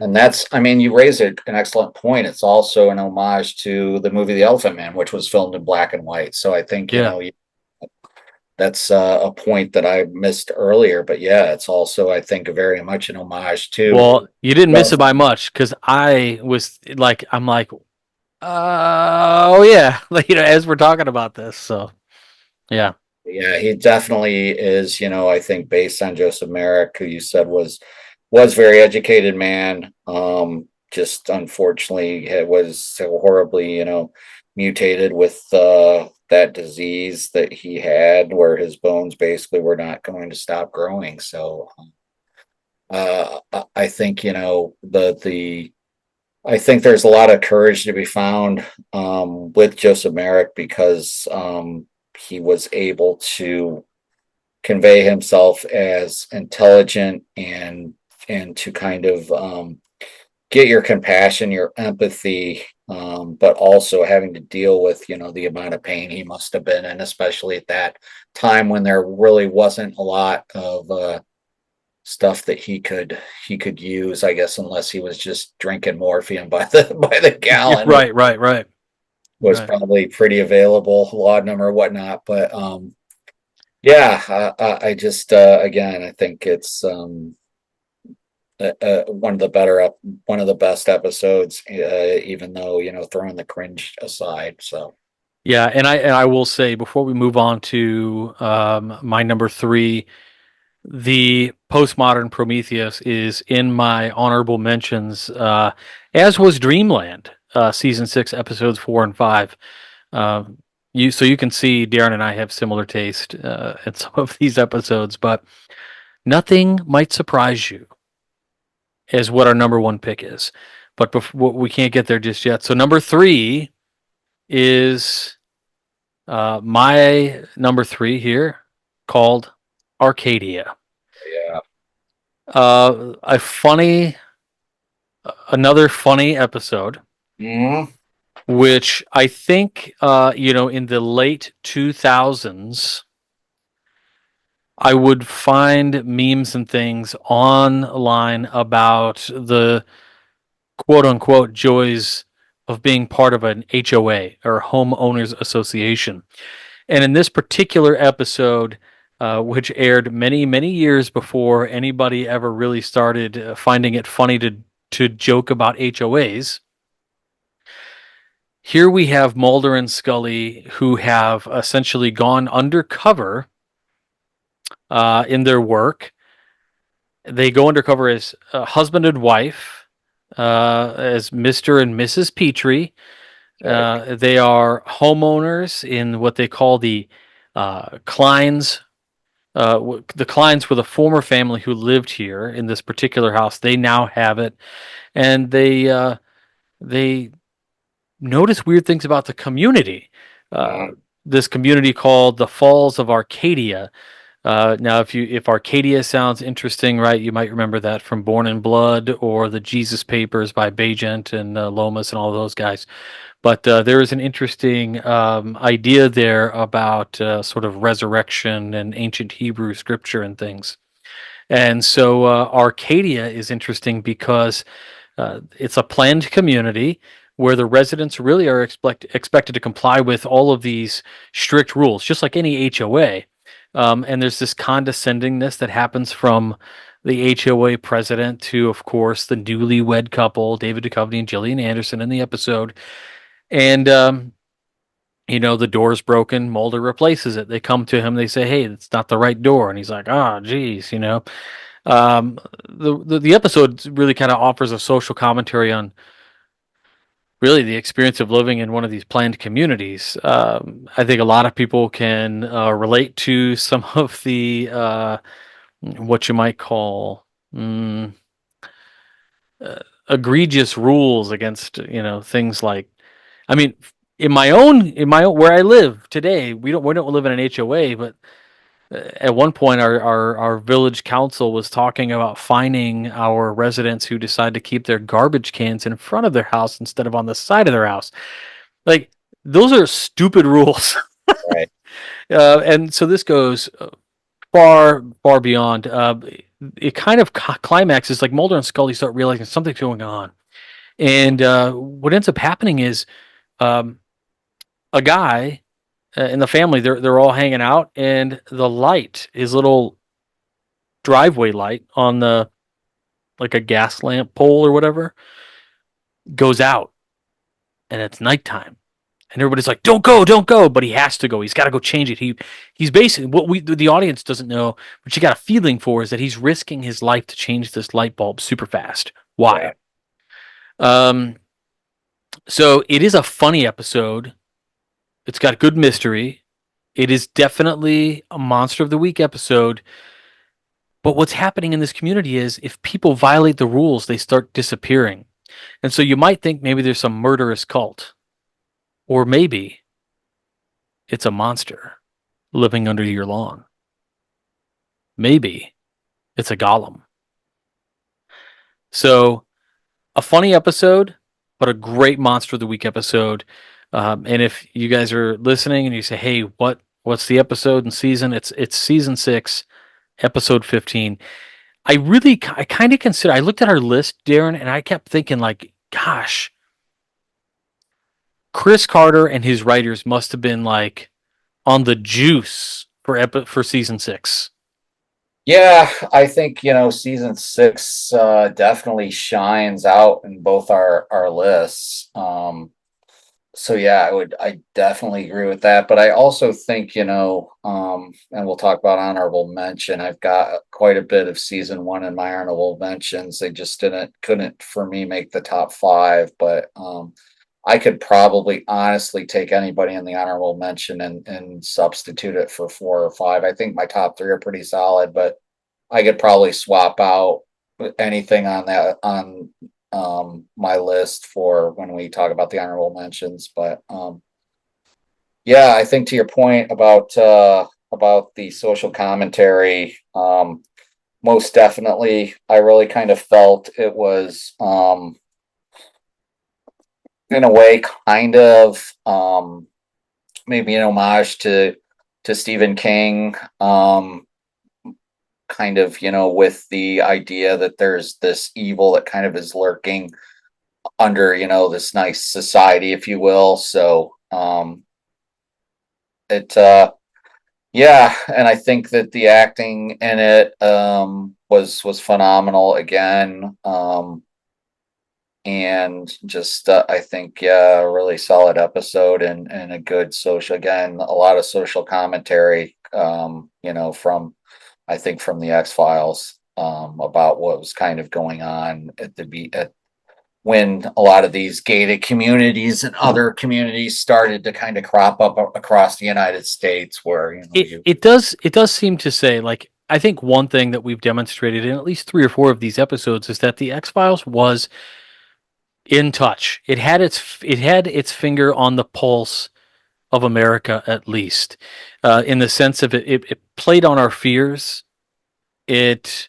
And I mean, you raise an excellent point. It's also an homage to the movie The Elephant Man, which was filmed in black and white. So I think, Yeah. that's a point that I missed earlier. But yeah, it's also, I think, very much an homage to Well, you didn't miss it Elephant by Man. much because I was like, I'm like, oh yeah, like as we're talking about this. So yeah, Yeah, he definitely is, I think based on Joseph Merrick, who you said was very educated man. Just unfortunately it was so horribly, mutated with that disease that he had, where his bones basically were not going to stop growing. So I think, the I think there's a lot of courage to be found with Joseph Merrick, because he was able to convey himself as intelligent, and to kind of get your compassion, your empathy, but also having to deal with, the amount of pain he must have been in, especially at that time when there really wasn't a lot of stuff that he could use, I guess, unless he was just drinking morphine by the yeah, gallon, which was right. probably pretty available, laudanum or whatnot. But yeah, I just again, I think it's one of the best episodes, even though, throwing the cringe aside. So Yeah, and I will say before we move on to my number three, the postmodern Prometheus is in my honorable mentions, as was Dreamland, season six, episodes 4 and 5. You can see Darren and I have similar taste in some of these episodes, but Nothing might surprise you as what our number one pick is, but we can't get there just yet. So number three is my number three here, called Arcadia. Yeah. A funny, another funny episode, Mhm. which I think, in the late 2000s, I would find memes and things online about the quote unquote joys of being part of an HOA, or homeowners association. And in this particular episode, which aired many, many years before anybody ever really started finding it funny to joke about HOAs, here we have Mulder and Scully, who have essentially gone undercover in their work. They go undercover as husband and wife, as Mr. and Mrs. Petrie. Right. They are homeowners in what they call the Kleins. The Kleins were the former family who lived here in this particular house. They now have it, and they notice weird things about the community. Uh, Mhm. this community called the Falls of Arcadia. Now, if Arcadia sounds interesting, right, you might remember that from Born in Blood or the Jesus Papers by Bajent and Lomas and all those guys. But there is an interesting idea there about sort of resurrection and ancient Hebrew scripture and things. And so Arcadia is interesting because it's a planned community where the residents really are expected to comply with all of these strict rules, just like any HOA. And there's this condescendingness that happens from the HOA president to, of course, the newlywed couple, David Duchovny and Gillian Anderson, in the episode. And the door's broken. Mulder replaces it. They come to him. They say, "Hey, it's not the right door," and he's like, "Ah, geez." Um, the episode really kind of offers a social commentary on really the experience of living in one of these planned communities. I think a lot of people can relate to some of the what you might call mm, uh, egregious rules against things like, I mean, in my own where I live today, we don't live in an HOA, but at one point our village council was talking about fining our residents who decide to keep their garbage cans in front of their house instead of on the side of their house. Like, those are stupid rules. Right. And so this goes far, far beyond. It kind of climaxes like Mulder and Scully start realizing something's going on. And what ends up happening is um, a guy in the family, they're all hanging out, and the light, his little driveway light on the, like a gas lamp pole or whatever, goes out, and it's nighttime. And everybody's like, "Don't go, don't go!" But he has to go. He's got to go change it. He's basically, what the audience doesn't know, but you got a feeling for, is that he's risking his life to change this light bulb super fast. Yeah. Why? Um, so it is a funny episode. It's got good mystery. It is definitely a Monster of the Week episode. But what's happening in this community is, if people violate the rules, they start disappearing. And so you might think maybe there's some murderous cult, or maybe it's a monster living under your lawn. Maybe it's a golem. So, a funny episode, but a great Monster of the Week episode. And if you guys are listening and you say, "Hey, what's the episode and season?" It's season 6, episode 15. I kind of consider. I looked at our list, Darren, and I kept thinking, like, gosh, Chris Carter and his writers must have been like on the juice for season 6. Yeah, I think, season six definitely shines out in both our lists. So yeah, I definitely agree with that. But I also think, and we'll talk about honorable mention. I've got quite a bit of season one in my honorable mentions. They just couldn't for me make the top five, but I could probably honestly take anybody in the honorable mention and substitute it for four or five. I think my top three are pretty solid, but I could probably swap out anything on that on my list for when we talk about the honorable mentions. But yeah, I think to your point about the social commentary, most definitely, I really kind of felt it was in a way kind of maybe an homage to Stephen King, kind of, with the idea that there's this evil that kind of is lurking under, this nice society, if you will. So it yeah, and I think that the acting in it was phenomenal again. And just I think, yeah, a really solid episode, and a good social, again, a lot of social commentary, from, I think, from the X Files, about what was kind of going on at the beat at when a lot of these gated communities and other communities started to kind of crop up across the United States, where you. It does seem to say, like, I think one thing that we've demonstrated in at least 3 or 4 of these episodes is that the X Files was in touch. It had its finger on the pulse of America, at least, in the sense of it played on our fears. It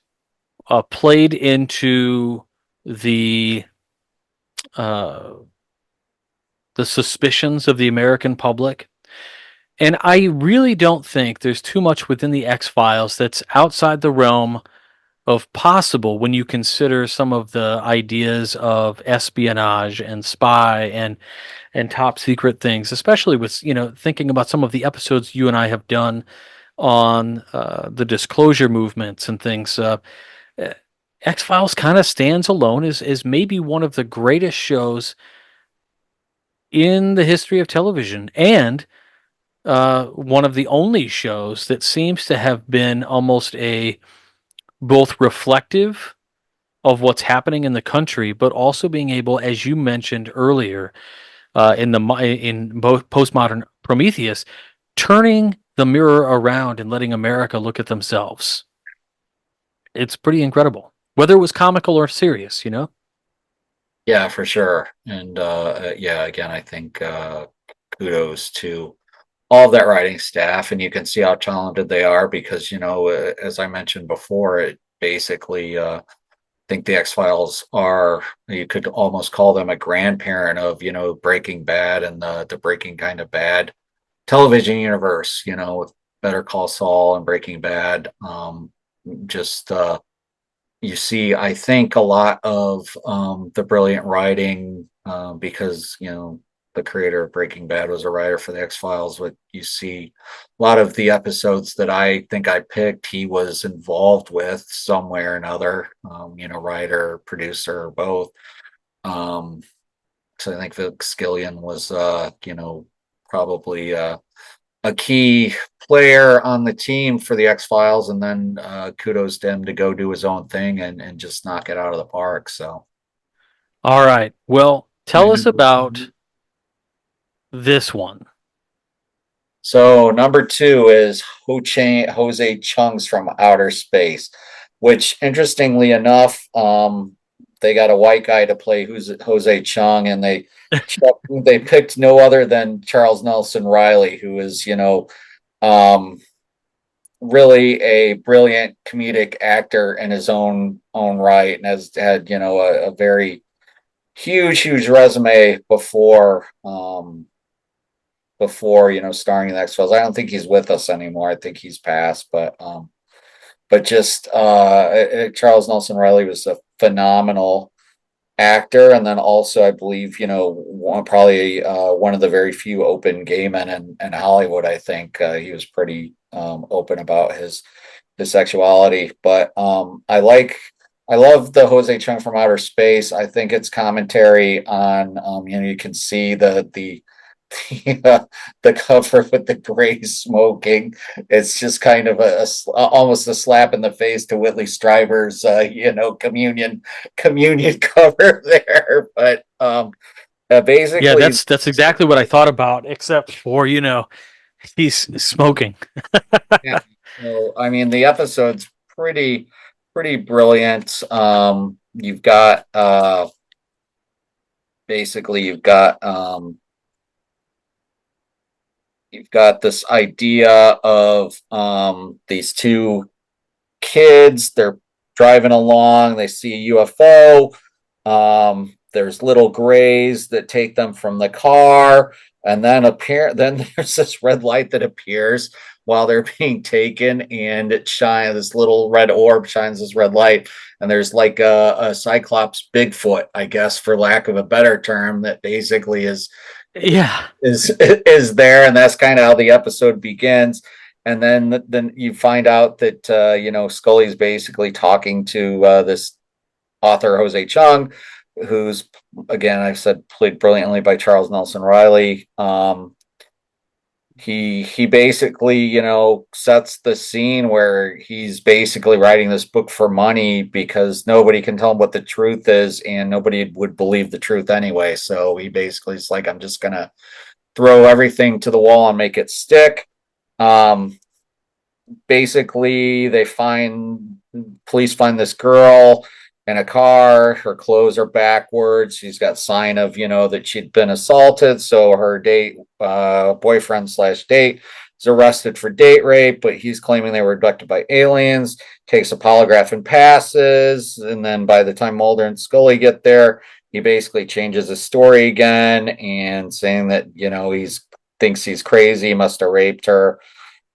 played into the uh, the suspicions of the American public. And I really don't think there's too much within the X Files that's outside the realm of possible when you consider some of the ideas of espionage and spy and top secret things, especially with thinking about some of the episodes you and I have done on the disclosure movements and things. Uh, X Files kind of stands alone as maybe one of the greatest shows in the history of television, and one of the only shows that seems to have been almost a both reflective of what's happening in the country, but also being able, as you mentioned earlier, in both postmodern Prometheus, turning the mirror around and letting America look at themselves. It's pretty incredible, whether it was comical or serious. Yeah, for sure. And yeah, again, I think kudos to all of that writing staff, and you can see how talented they are because, as I mentioned before, it basically, I think the X Files are, you could almost call them a grandparent of, Breaking Bad and the Breaking kind of bad television universe, with Better Call Saul and Breaking Bad. Just You see, I think, a lot of the brilliant writing, because the creator of Breaking Bad was a writer for the X Files. But you see, a lot of the episodes that I think I picked, he was involved with some way or another. Writer, producer, or both. Um, so I think Vince Gillian was, probably a key player on the team for the X Files, and then kudos to him to go do his own thing and just knock it out of the park. So, All right. Well, tell us about this one. so number two is Jose Chung's From Outer Space, which, interestingly enough, they got a white guy to play who's Jose Chung, and they picked no other than Charles Nelson Riley, who is, um, really a brilliant comedic actor in his own right, and has had, a very huge resume before starring in the X Files. I don't think he's with us anymore. I think he's passed, but just Charles Nelson Riley was a phenomenal actor, and then also, I believe, probably one of the very few open gay men in Hollywood. I think he was pretty open about his sexuality. But I love the Jose Chung From Outer Space. I think it's commentary on, you can see the cover with the gray smoking. It's just kind of almost a slap in the face to Whitley Strieber's communion cover there. But Yeah, basically, that's exactly what I thought about, except for he's smoking. yeah. So I mean, the episode's pretty brilliant. You've got basically you've got this idea of these two kids. They're driving along, they see a UFO. There's little grays that take them from the car, and then there's this red light that appears while they're being taken, and it shines, this little red orb shines this red light, and there's like a Cyclops Bigfoot, I guess, for lack of a better term, that basically Yeah. is there, and that's kind of how the episode begins. And then you find out that Scully's basically talking to this author Jose Chung, who's, again, I said, played brilliantly by Charles Nelson Riley. He basically, sets the scene where he's basically writing this book for money because nobody can tell him what the truth is, and nobody would believe the truth anyway. So he basically is like, I'm just gonna throw everything to the wall and make it stick. Um, Basically, police find this girl in a car. Her clothes are backwards. She's got sign of, that she'd been assaulted. So her boyfriend slash date is arrested for date rape, but he's claiming they were abducted by aliens. Takes a polygraph and passes. And then by the time Mulder and Scully get there, he basically changes his story again and saying that, he's thinks he's crazy, must have raped her.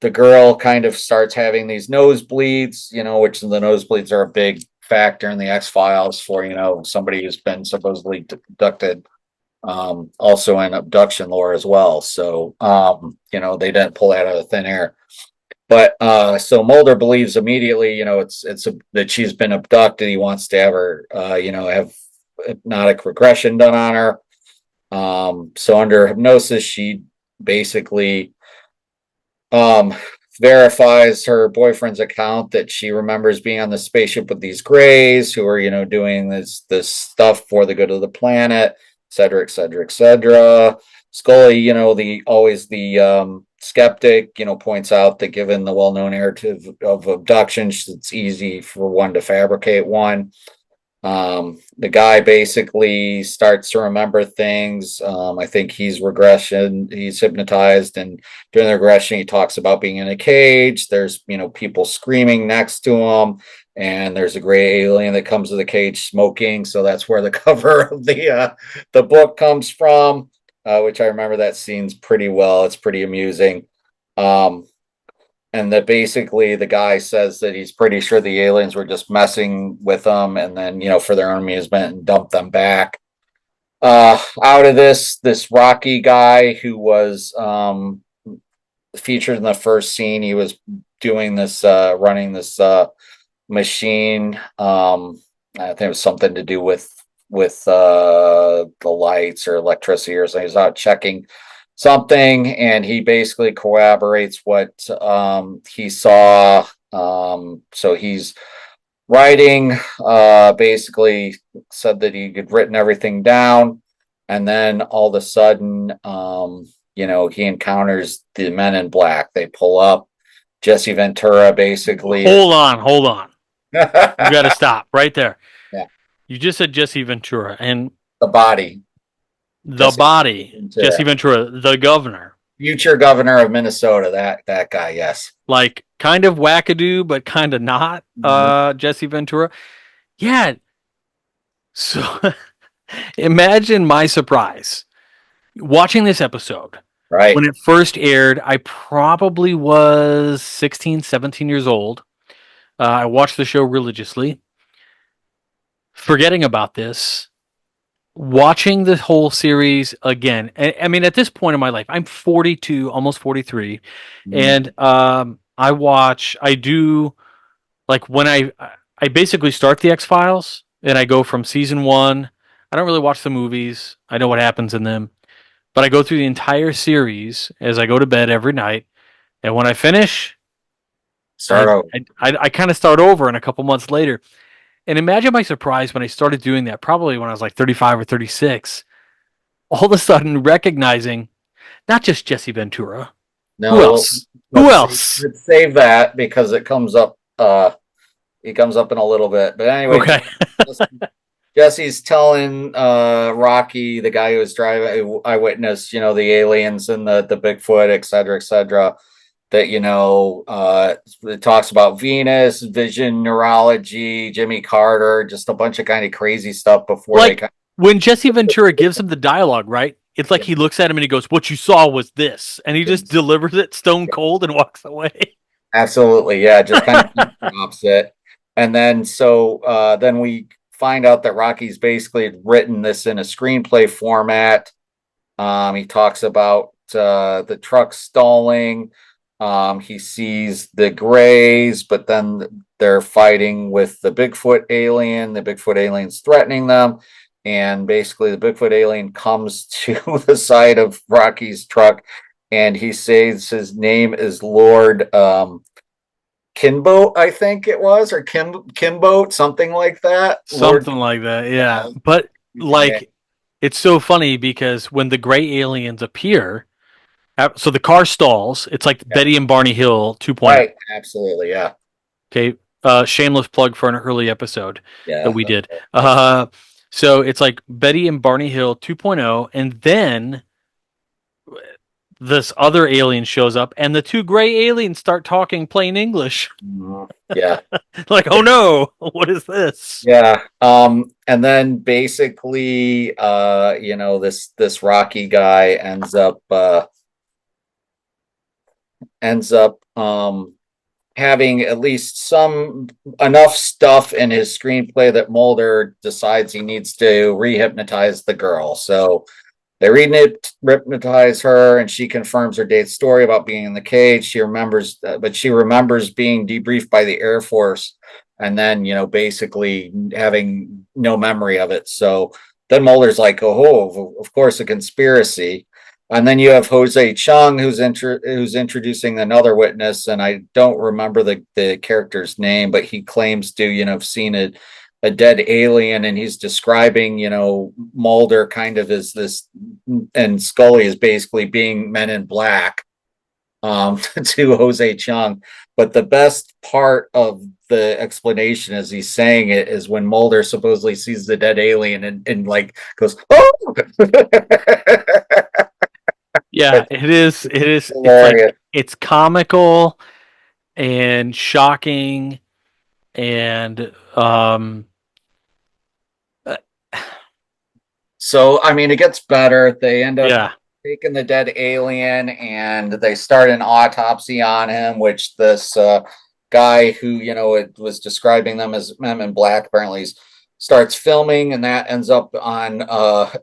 The girl kind of starts having these nosebleeds, which the nosebleeds are a big factor in the X-Files for, somebody who's been supposedly abducted, also in abduction lore as well. So, they didn't pull that out of thin air. But so Mulder believes immediately, that she's been abducted. He wants to have her, have hypnotic regression done on her. So under hypnosis, she basically verifies her boyfriend's account that she remembers being on the spaceship with these Greys who are, doing this stuff for the good of the planet, et cetera, et cetera, et cetera. Scully, the skeptic, points out that given the well-known narrative of abductions, it's easy for one to fabricate one. The guy basically starts to remember things. I think he's hypnotized, and during the regression, he talks about being in a cage. There's, people screaming next to him, and there's a gray alien that comes to the cage smoking. So that's where the cover of the book comes from, which I remember that scene's pretty well. It's pretty amusing. And that basically the guy says that he's pretty sure the aliens were just messing with them, and then, for their own amusement, and dump them back. Out of this Rocky guy who was featured in the first scene, he was doing this, running this machine. I think it was something to do with the lights or electricity or something. He's out checking something, and he basically corroborates what he saw. So he's writing, basically said that he had written everything down, and then all of a sudden, he encounters the Men in Black. They pull up. Jesse Ventura basically. Hold on. You got to stop right there. Yeah. You just said Jesse Ventura, and The body. Jesse Ventura, the governor. Future governor of Minnesota, that guy, yes. Like kind of wackadoo, but kind of not. Jesse Ventura. Yeah. So imagine my surprise watching this episode. Right. When it first aired, I probably was 16, 17 years old. I watched the show religiously. Forgetting about this, watching the whole series again. I mean, at this point in my life, I'm 42, almost 43, and I do, like, when I basically start the X-Files and I go from season 1. I don't really watch the movies. I know what happens in them, but I go through the entire series as I go to bed every night, and when I finish, Start over. I kind of start over, and a couple months later. And imagine my surprise when I started doing that, probably when I was like 35 or 36, all of a sudden recognizing not just Jesse Ventura. No, Who else? Who else? Let's save that because it comes up He comes up in a little bit, but anyway, Okay. Jesse's telling Rocky, the guy who was driving, eyewitness, the aliens and the Bigfoot, et cetera, that it talks about Venus, vision, neurology, Jimmy Carter, just a bunch of kind of crazy stuff before they Like kind when Jesse Ventura gives him the dialogue, right? It's like of, he looks at him and he goes, "What you saw was this," and he just yeah, delivers it stone cold and walks away. absolutely, yeah, just kind of drops it. And then then we find out that Rocky's basically written this in a screenplay format. He talks about the truck stalling. He sees the Greys, but then they're fighting with the Bigfoot alien. The Bigfoot alien's threatening them. And basically, the Bigfoot alien comes to the side of Rocky's truck and he says his name is Lord Kinboat, I think it was, or Kimboat, something like that. Lord, Something like that, yeah. yeah, But like, it's so funny because when the gray aliens appear, so the car stalls. It's like yeah, Betty and Barney Hill 2.0. right, absolutely, yeah, Okay, shameless plug for an early episode that yeah. we did. So it's like Betty and Barney Hill 2.0, and then this other alien shows up, and the two gray aliens start talking plain English. Yeah. Like, oh no, what is this? Yeah. And then basically, this Rocky guy ends up having at least some enough stuff in his screenplay that Mulder decides he needs to rehypnotize the girl. So they hypnotize her, and she confirms her date's story about being in the cage. She remembers, but she remembers being debriefed by the Air Force, and then basically having no memory of it. So then Mulder's like, "Oh, of course, a conspiracy." And then you have Jose Chung, who's introducing another witness, and I don't remember the character's name, but he claims to have seen a dead alien, and he's describing Mulder kind of as this, and Scully is basically being Men in Black to Jose Chung. But the best part of the explanation as he's saying it is when Mulder supposedly sees the dead alien and like goes, "Oh!" Yeah, it is. It is. It's like Hilarious. it's comical and shocking, and uh, So, I mean, it gets better. They end up yeah, taking the dead alien and they start an autopsy on him, which this guy who, it was describing them as Men in Black apparently starts filming, and that ends up on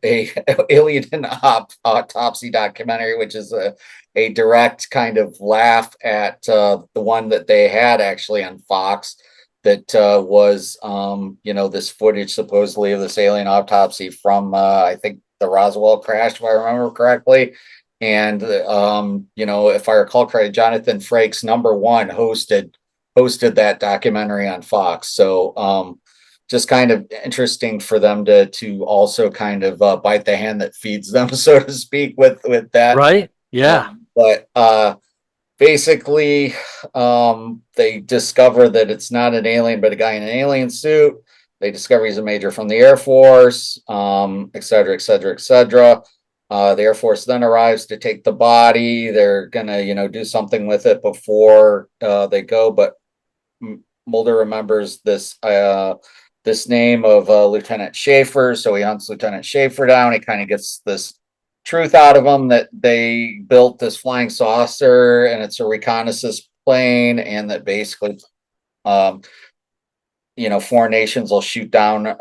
a alien autopsy documentary, which is a direct kind of laugh at the one that they had actually on Fox that was this footage supposedly of this alien autopsy from I think the Roswell crash, if I remember correctly. And if I recall correctly, Jonathan Frakes, number one, hosted that documentary on Fox. So just kind of interesting for them to also kind of bite the hand that feeds them, so to speak, with that. right. Yeah, But basically, they discover that it's not an alien, but a guy in an alien suit. They discover he's a major from the Air Force, et cetera, et cetera, et cetera. The Air Force then arrives to take the body. They're gonna, do something with it before they go. But Mulder remembers this name of Lieutenant Schaefer, so he hunts Lieutenant Schaefer down. He kind of gets this truth out of them that they built this flying saucer and it's a reconnaissance plane, and that basically um, foreign nations will shoot down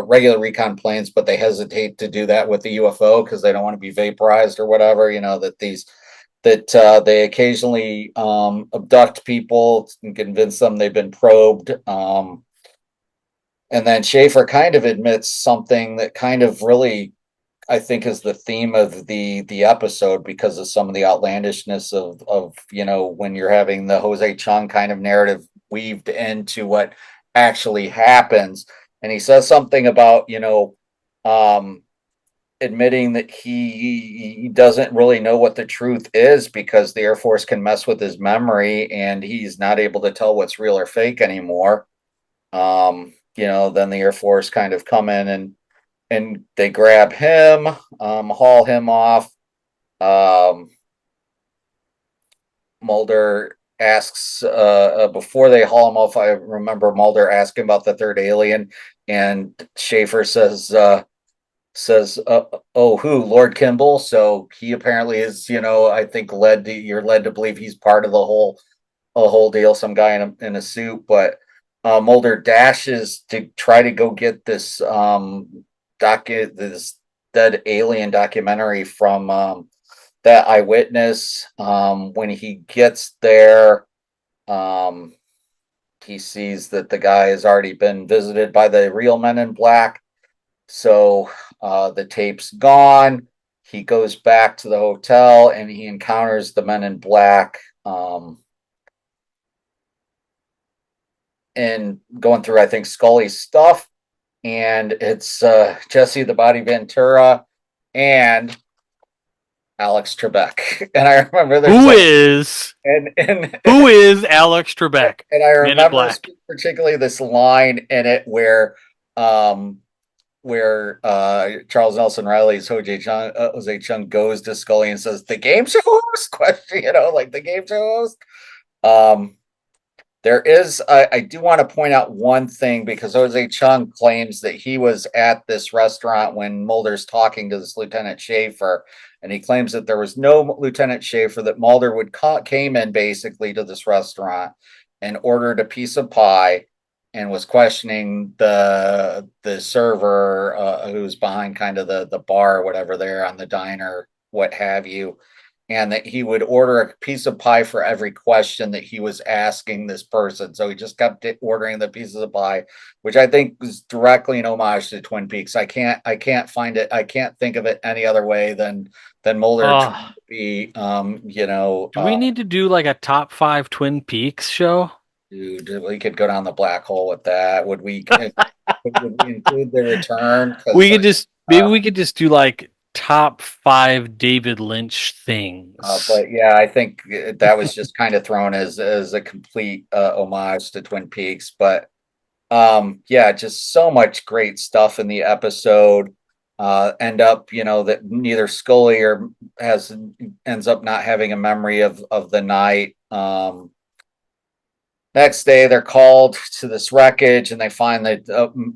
regular recon planes, but they hesitate to do that with the UFO because they don't want to be vaporized or whatever. That they occasionally abduct people and convince them they've been probed. And then Schaefer kind of admits something that kind of really, I think, is the theme of the episode, because of some of the outlandishness of when you're having the Jose Chung kind of narrative weaved into what actually happens. And he says something about um, admitting that he doesn't really know what the truth is because the Air Force can mess with his memory and he's not able to tell what's real or fake anymore. Then the Air Force kind of come in and they grab him, haul him off. Um, Mulder asks before they haul him off. I remember Mulder asking about the third alien, and Schaefer says, "Oh, who? Lord Kimball." So he apparently is, I think you're led to believe he's part of the whole deal. Some guy in a suit, but Mulder dashes to try to go get this dead alien documentary from that eyewitness. When he gets there, um, he sees that the guy has already been visited by the real Men in Black. So the tape's gone. He goes back to the hotel and he encounters the Men in Black. And going through, I think, Scully's stuff. And it's Jesse the Body Ventura and Alex Trebek. And I remember there's Who like, is and and who is Alex Trebek? and I Men in remember Black. particularly this line in it um where Charles Nelson Riley's Jose Chung goes to Scully and says, "The game show host?" question, like the game show host. Um, I do want to point out one thing because Jose Chung claims that he was at this restaurant when Mulder's talking to this Lieutenant Schaefer, and he claims that there was no Lieutenant Schaefer, that Mulder came in basically to this restaurant and ordered a piece of pie and was questioning the server who's behind kind of the bar or whatever there on the diner, what have you, and that he would order a piece of pie for every question that he was asking this person. So he just kept ordering the pieces of pie, which I think was directly an homage to Twin Peaks. I can't find it. I can't think of it any other way than Mulder Uh, trying to be, do we need to do like a top five Twin Peaks show? dude, we could go down the black hole with that. Would we include the return? Because We could just maybe we could just do like top five David Lynch things. but yeah, I think that was just kind of thrown as a complete homage to Twin Peaks. But yeah, just so much great stuff in the episode. End up, that neither Scully or has ends up not having a memory of the night. Next day, they're called to this wreckage, and they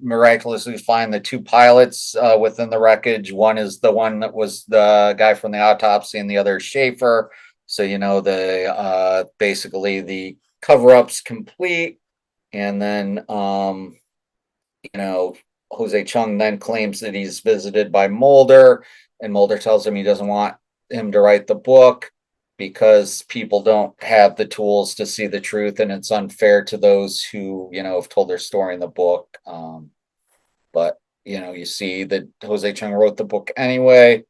miraculously find the two pilots within the wreckage. One is the one that was the guy from the autopsy, and the other is Schaefer. So the basically the cover up's complete, and then you know Jose Chung then claims that he's visited by Mulder, and Mulder tells him he doesn't want him to write the book because people don't have the tools to see the truth, and it's unfair to those who have told their story in the book. But you see that Jose Chung wrote the book anyway.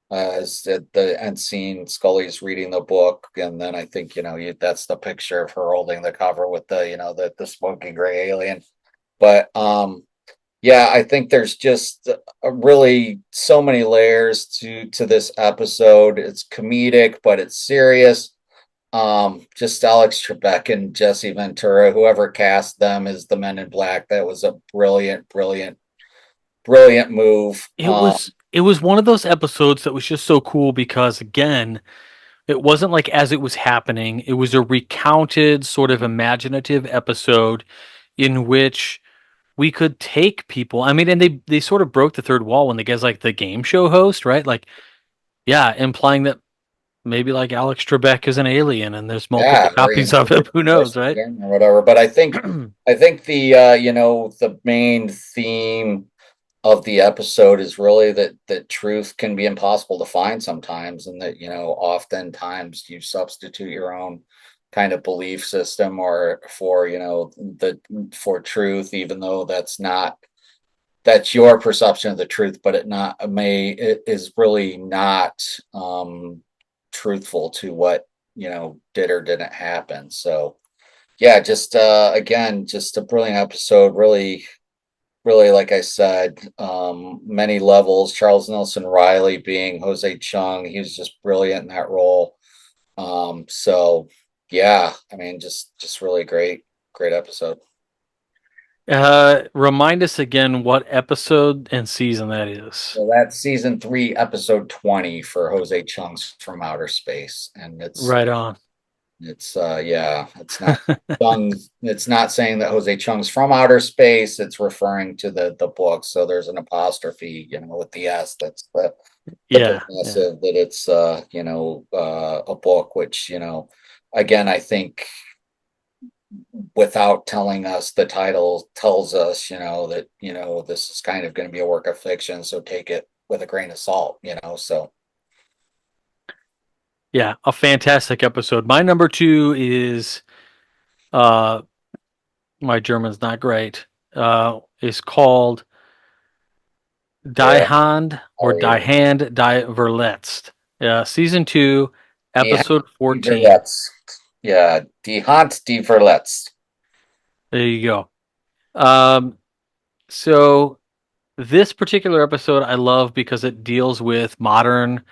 As at the end scene, Scully's reading the book, and then I think that's the picture of her holding the cover with the smoking gray alien. But yeah, I think there's just a really so many layers to this episode. It's comedic, but it's serious. Just Alex Trebek and Jesse Ventura, whoever cast them as the Men in Black, that was a brilliant, brilliant, brilliant move. It was one of those episodes that was just so cool because again, it wasn't like as it was happening. It was a recounted sort of imaginative episode in which we could take people. I mean, and they sort of broke the third wall when the guy's like the game show host, right? Like, yeah, implying that maybe like Alex Trebek is an alien and there's multiple Yeah, copies of him. Who knows, right? or whatever. But I think the main theme of the episode is really that truth can be impossible to find sometimes, and that oftentimes you substitute your own kind of belief system or for truth, even though that's your perception of the truth, but it is really not truthful to what did or didn't happen. So yeah, just again, just a brilliant episode. Really, really, like I said, many levels. Charles Nelson Riley being Jose Chung, he was just brilliant in that role. So yeah, I mean, just really great, great episode. Remind us again what episode and season that is. So that's season 3, episode 20 for Jose Chung's From Outer Space. And Right on. yeah, it's not Chung's, it's not saying that Jose Chung's from outer space, it's referring to the book. So there's an apostrophe, with the S. That's the Yeah, yeah, possessive, that it's a book, which, again, I think without telling us, the title tells us, that, this is kind of going to be a work of fiction, so take it with a grain of salt, so yeah. A fantastic episode. My number two is uh, my German's not great. Is called Die yeah, Hand or sorry. Die Hand Die Verletzt. Season two, Die episode die 14. Verletzt. Yeah, die Hand die Verletzt. There you go. Um, so this particular episode I love because it deals with modern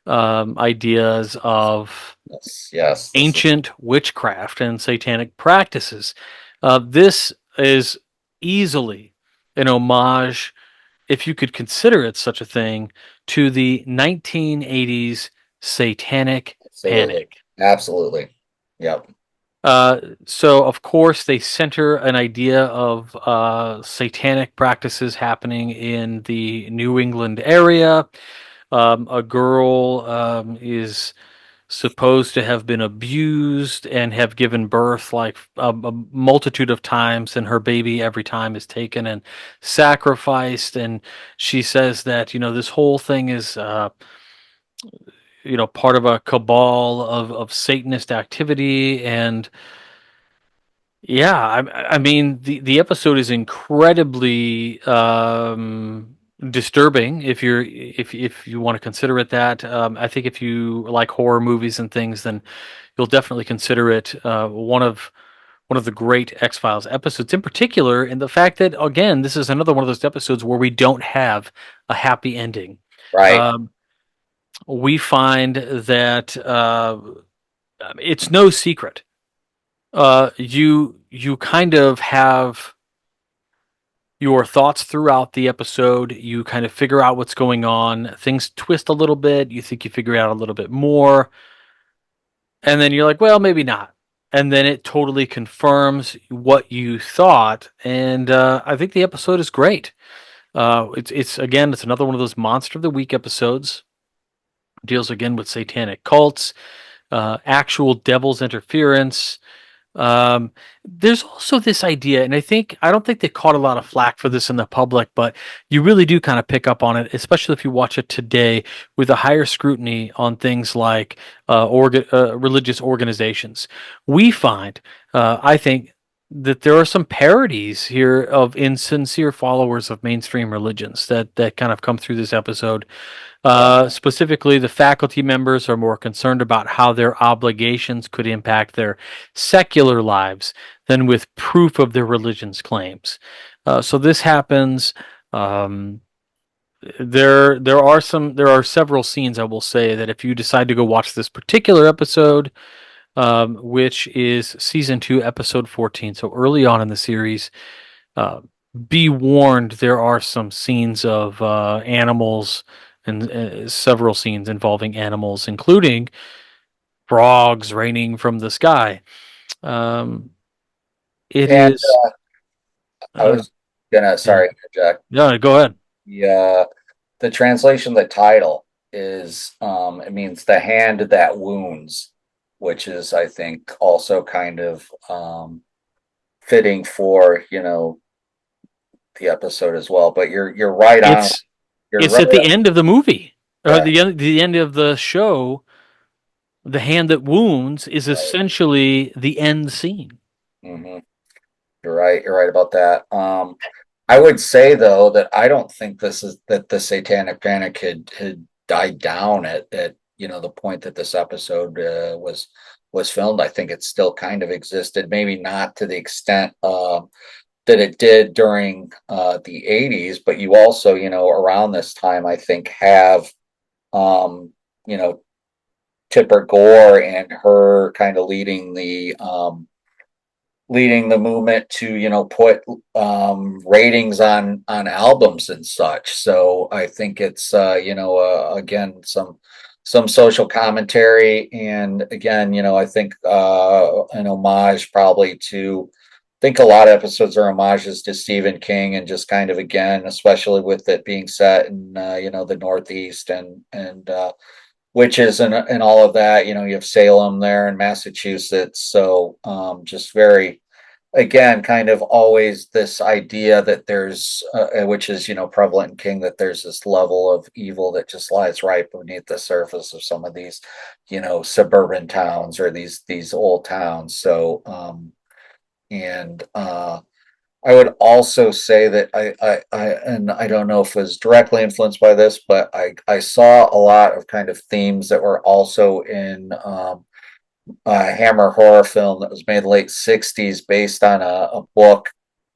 ideas of Yes, yes, this is ancient witchcraft and satanic practices. This is easily an homage, if you could consider it such a thing, to the 1980s satanic absolutely, panic. absolutely. Yep, So, of course, they center an idea of satanic practices happening in the New England area. A girl is supposed to have been abused and have given birth like a multitude of times, and her baby every time is taken and sacrificed. And she says that this whole thing is part of a cabal of Satanist activity. And yeah, I mean the episode is incredibly disturbing if you want to consider it that. I think if you like horror movies and things, then you'll definitely consider it one of the great X Files episodes. In particular, in the fact that again, this is another one of those episodes where we don't have a happy ending. right. Um, we find that it's no secret. You kind of have your thoughts throughout the episode. You kind of figure out what's going on. Things twist a little bit. You think you figure out a little bit more, and then you're like, well, maybe not. And then it totally confirms what you thought. And I think the episode is great. It's again, it's another one of those monster of the week episodes. Deals again with satanic cults, actual devil's interference. There's also this idea, and I don't think they caught a lot of flack for this in the public, but you really do kind of pick up on it, especially if you watch it today with a higher scrutiny on things like religious organizations. We find, I think, that there are some parodies here of insincere followers of mainstream religions that kind of come through this episode. Yeah, Specifically, the faculty members are more concerned about how their obligations could impact their secular lives than with proof of their religion's claims. So this happens. Um, there are several scenes I will say that if you decide to go watch this particular episode, which is season 2, episode 14, so early on in the series, uh, be warned, there are some scenes of animals and several scenes involving animals, including frogs raining from the sky. Um, it and is, I uh, was gonna, yeah, sorry, interject. yeah, go ahead. The translation of the title is, it means the hand that wounds, which is, I think, also kind of fitting for, the episode as well. But you're right on. It's, You're it's right at the end of the movie, correct. the end of the show. The hand that wounds is Right. essentially the end scene. Hmm. You're right. You're right about that. I would say though that I don't think this is that the Satanic Panic had died down at the point that this episode was filmed. I think it still kind of existed, maybe not to the extent that it did during the 80s, but you also, around this time, I think have um, you know Tipper Gore and her kind of leading leading the movement to, put ratings on albums and such. So I think it's again, some social commentary, and again, I think an homage probably to, I think a lot of episodes are homages to Stephen King, and just kind of, again, especially with it being set in the Northeast, and witches and all of that. You have Salem there in Massachusetts. So just very, again, kind of always this idea that there's, which is, prevalent in King, that there's this level of evil that just lies right beneath the surface of some of these, suburban towns, or these old towns. So, and I would also say that and I don't know if it was directly influenced by this, but I saw a lot of kind of themes that were also in a Hammer horror film that was made late '60s, based on a book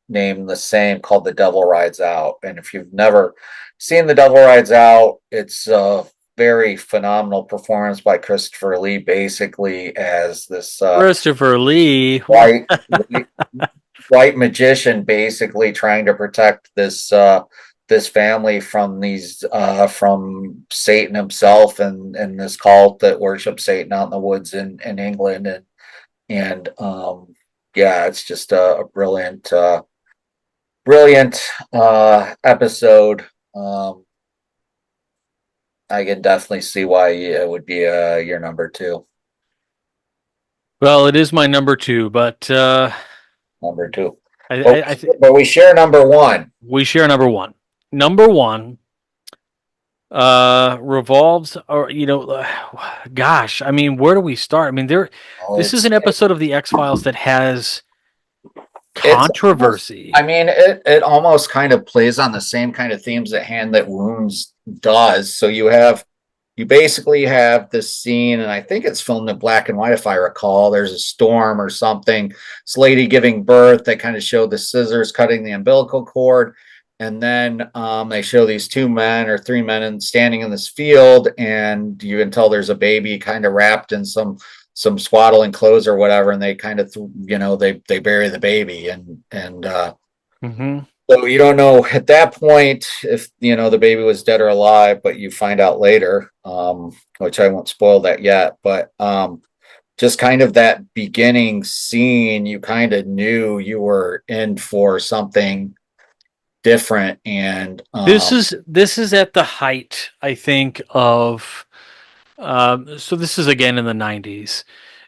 named the same, called The Devil Rides Out. And if you've never seen The Devil Rides Out, it's a very phenomenal performance by Christopher Lee, basically as this Christopher Lee. white white magician, basically trying to protect this family from these from Satan himself, and this cult that worships Satan out in the woods in England. And yeah, it's just a brilliant episode. I can definitely see why it would be your number two. Well, it is my number two, but Number two. I, But I, I th- but we share number one. we share number one. Number one revolves, or gosh, I mean, where do we start? I mean, Oh, this is it's an episode of the X-Files that has It's almost, I controversy. mean, it almost kind of plays on the same kind of themes at hand that Wounds does. So you basically have this scene, and I think it's filmed in black and white, if I recall. There's a storm or something. This lady giving birth. They kind of show the scissors cutting the umbilical cord, and then they show these two men or three men standing in this field, and you can tell there's a baby kind of wrapped in some swaddling clothes or whatever, and they kind of they bury the baby, and Hmm. so you don't know at that point if the baby was dead or alive, but you find out later, which I won't spoil that yet. But just kind of that beginning scene, you kind of knew you were in for something different. And This is at the height, I think, of so this is again in the 90s.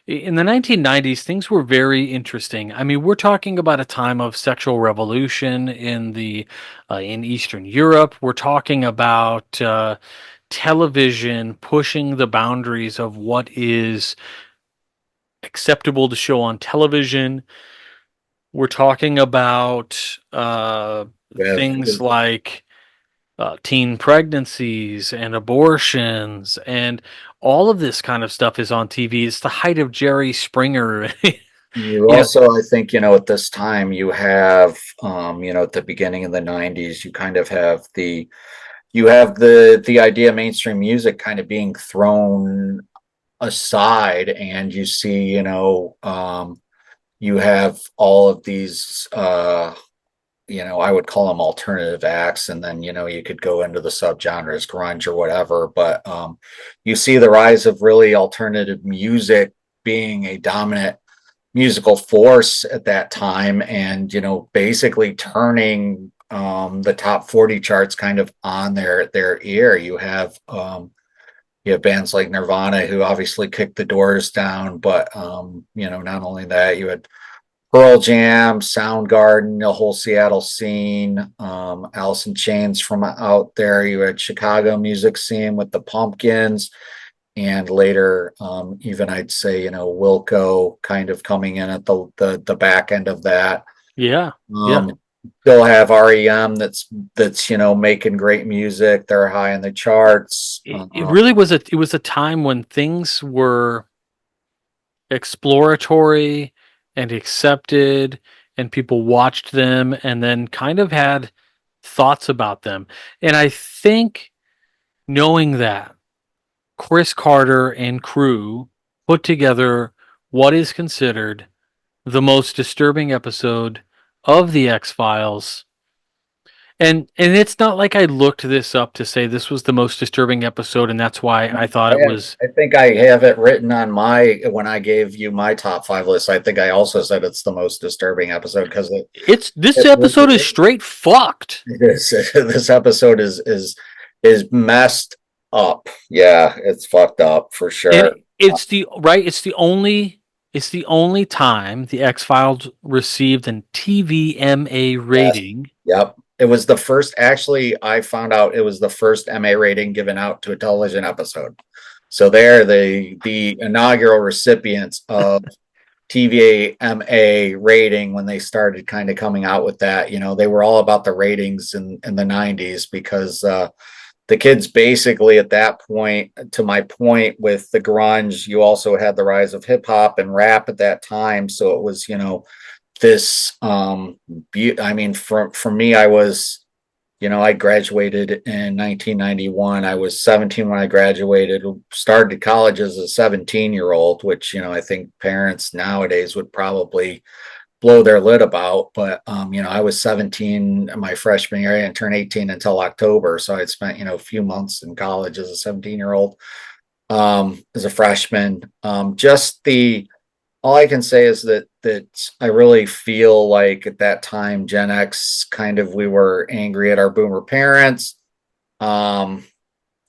In the 1990s, things were very interesting. I mean, we're talking about a time of sexual revolution in Eastern Europe. We're talking about television pushing the boundaries of what is acceptable to show on television. We're talking about you have things like teen pregnancies and abortions, and all of this kind of stuff is on TV. It's the height of Jerry Springer. you you know, also, I think, at this time you have, at the beginning of the '90s, you kind of have the idea of mainstream music kind of being thrown aside, and you see, you have all of these, I would call them alternative acts, and then you could go into the subgenres, grunge or whatever. But you see the rise of really alternative music being a dominant musical force at that time, and basically turning the top 40 charts kind of on their ear. You have bands like Nirvana, who obviously kicked the doors down, but not only that, you had Pearl Jam, Soundgarden, the whole Seattle scene, Alice in Chains from out there. You had Chicago music scene with the Pumpkins, and later, even I'd say, Wilco kind of coming in at the back end of that. yeah, yeah. Um, Still have REM that's making great music. They're high in the charts. It really was a time when things were exploratory and accepted, and people watched them and then kind of had thoughts about them. And I think knowing that Chris Carter and crew put together what is considered the most disturbing episode of the X-Files. And it's not like I looked this up to say this was the most disturbing episode and that's why I thought it was. I think I have it written on my when I gave you my top five list. I think I also said it's the most disturbing episode because It's this it episode is really straight fucked. is. This episode is messed up. Yeah, it's fucked up for And sure. it's the only time the X-Files received an TVMA Yes. rating. Yep. It was the first, actually, I found out it was the first MA rating given out to a television episode. So they're the inaugural recipients of TVA MA rating when they started kind of coming out with that. You know, they were all about the ratings in the 90s because the kids basically at that point, to my point with the grunge, you also had the rise of hip hop and rap at that time. So it was, this I mean, for me, I was, I graduated in 1991. I was 17 when I graduated, started college as a 17-year-old, which, I think parents nowadays would probably blow their lid about. But I was 17 my freshman year. I didn't turn 18 until October. So I'd spent, a few months in college as a 17-year-old, as a freshman. Just the all I can say is that I really feel like at that time, Gen X kind of we were angry at our boomer parents. Um,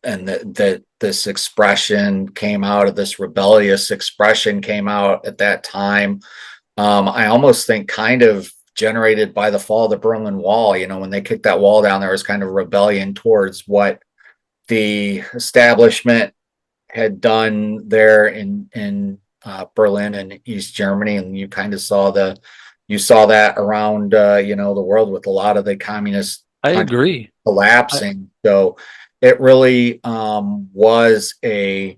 and that this expression came out of this rebellious expression came out at that time. I almost think kind of generated by the fall of the Berlin Wall. When they kicked that wall down, there was kind of rebellion towards what the establishment had done there in Berlin and East Germany, and you saw that around the world with a lot of the communist I countries agree. I, collapsing. So it really was a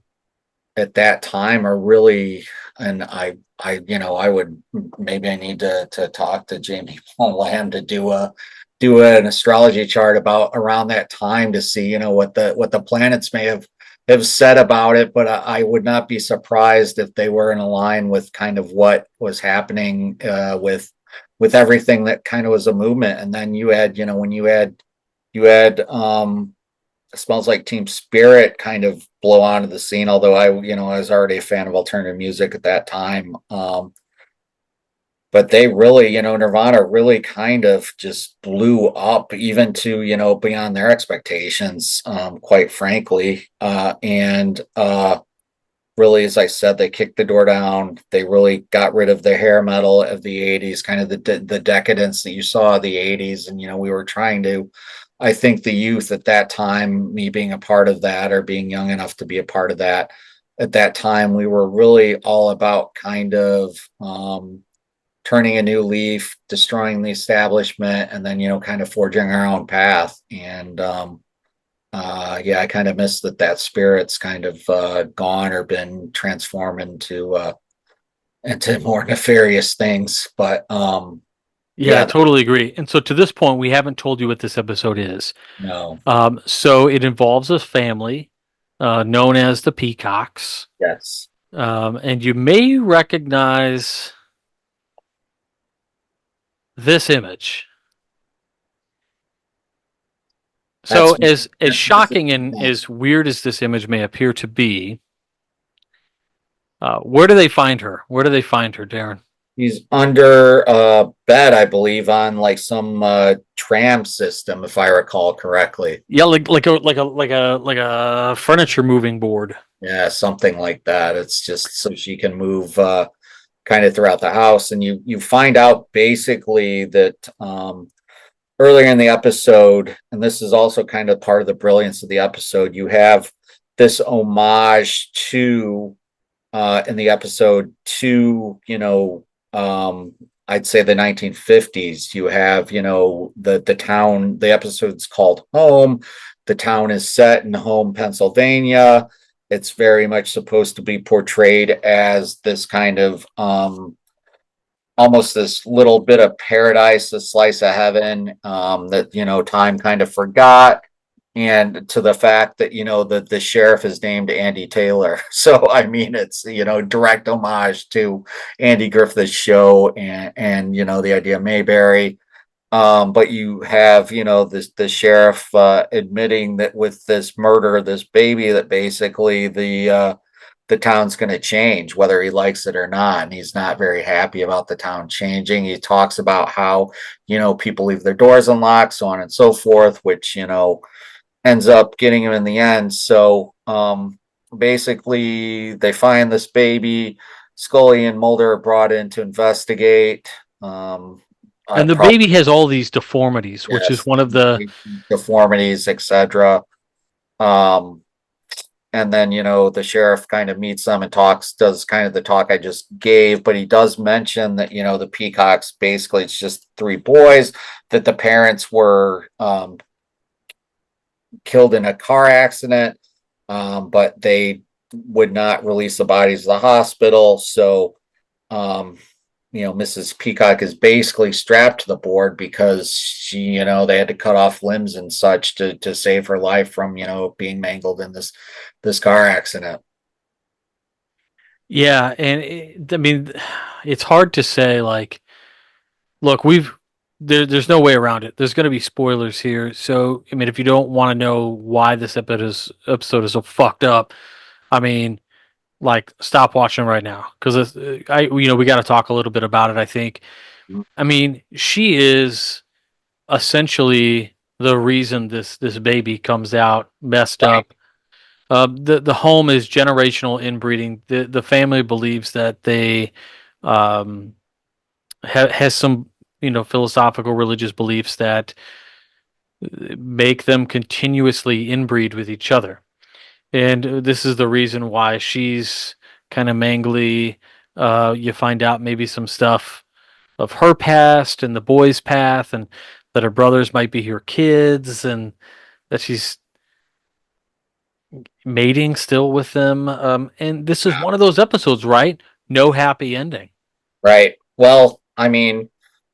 at that time a really and I would maybe I need to talk to Jamie Lamb to do an astrology chart about around that time to see what the planets may have said about it, but I would not be surprised if they were in a line with kind of what was happening with everything that kind of was a movement. And then you had when you had Smells Like Team Spirit kind of blow onto the scene, although I was already a fan of alternative music at that time. But they really, Nirvana really kind of just blew up even to, beyond their expectations, quite frankly. And really, as I said, they kicked the door down. They really got rid of the hair metal of the 80s, kind of the decadence that you saw of the 80s. And, we were trying to, I think the youth at that time, me being a part of that or being young enough to be a part of that, at that time, we were really all about kind of turning a new leaf, destroying the establishment, and then, kind of forging our own path. And yeah, I kind of miss that spirit's kind of gone or been transformed into more nefarious things. But yeah, I yeah, totally agree. And so to this point, we haven't told you what this episode is. no, So it involves a family known as the Peacocks. yes, And you may recognize this image. that's So as this is shocking and as weird as this image may appear to be, where do they find her? Where do they find her, Darren? he's under bed, I believe, on like some tram system, if I recall correctly. Yeah, like a furniture moving board. Yeah, something like that. It's just so she can move kind of throughout the house, and you find out basically that earlier in the episode, and this is also kind of part of the brilliance of the episode, you have this homage to in the episode to I'd say the 1950s. You have the town. The episode's called Home. The town is set in Home, Pennsylvania. It's very much supposed to be portrayed as this kind of almost this little bit of paradise, a slice of heaven, that time kind of forgot. and to the fact that the sheriff is named Andy Taylor. So I mean, it's direct homage to Andy Griffith's show, and the idea of Mayberry. But you have this the sheriff admitting that with this murder of this baby, that basically the town's going to change whether he likes it or not, and he's not very happy about the town changing. He talks about how people leave their doors unlocked, so on and so forth, which ends up getting him in the end. So basically, they find this baby. Scully and Mulder are brought in to investigate. And the Probably, baby has all these deformities, which is yes, one of the deformities, etc. Um, and then the sheriff kind of meets them and does kind of the talk I just gave, but he does mention that the Peacocks, basically it's just three boys, that the parents were killed in a car accident, but they would not release the bodies of the hospital. So, um, Mrs. Peacock is basically strapped to the board because they had to cut off limbs and such to save her life from, being mangled in this car accident. yeah, and I mean, it's hard to say. Like, look, there's no way around it. There's going to be spoilers here, so I mean, if you don't want to know why this episode is so fucked up, I mean, like, stop watching right now because we got to talk a little bit about it. I think. I mean, she is essentially the reason this baby comes out messed Right, up. The home is generational inbreeding. The family believes that they um, has some philosophical religious beliefs that make them continuously inbreed with each other, and this is the reason why she's kind of mangly. You find out maybe some stuff of her past and the boy's path, and that her brothers might be her kids, and that she's mating still with them. And this is one of those episodes, right? No happy ending. right. Well, I mean,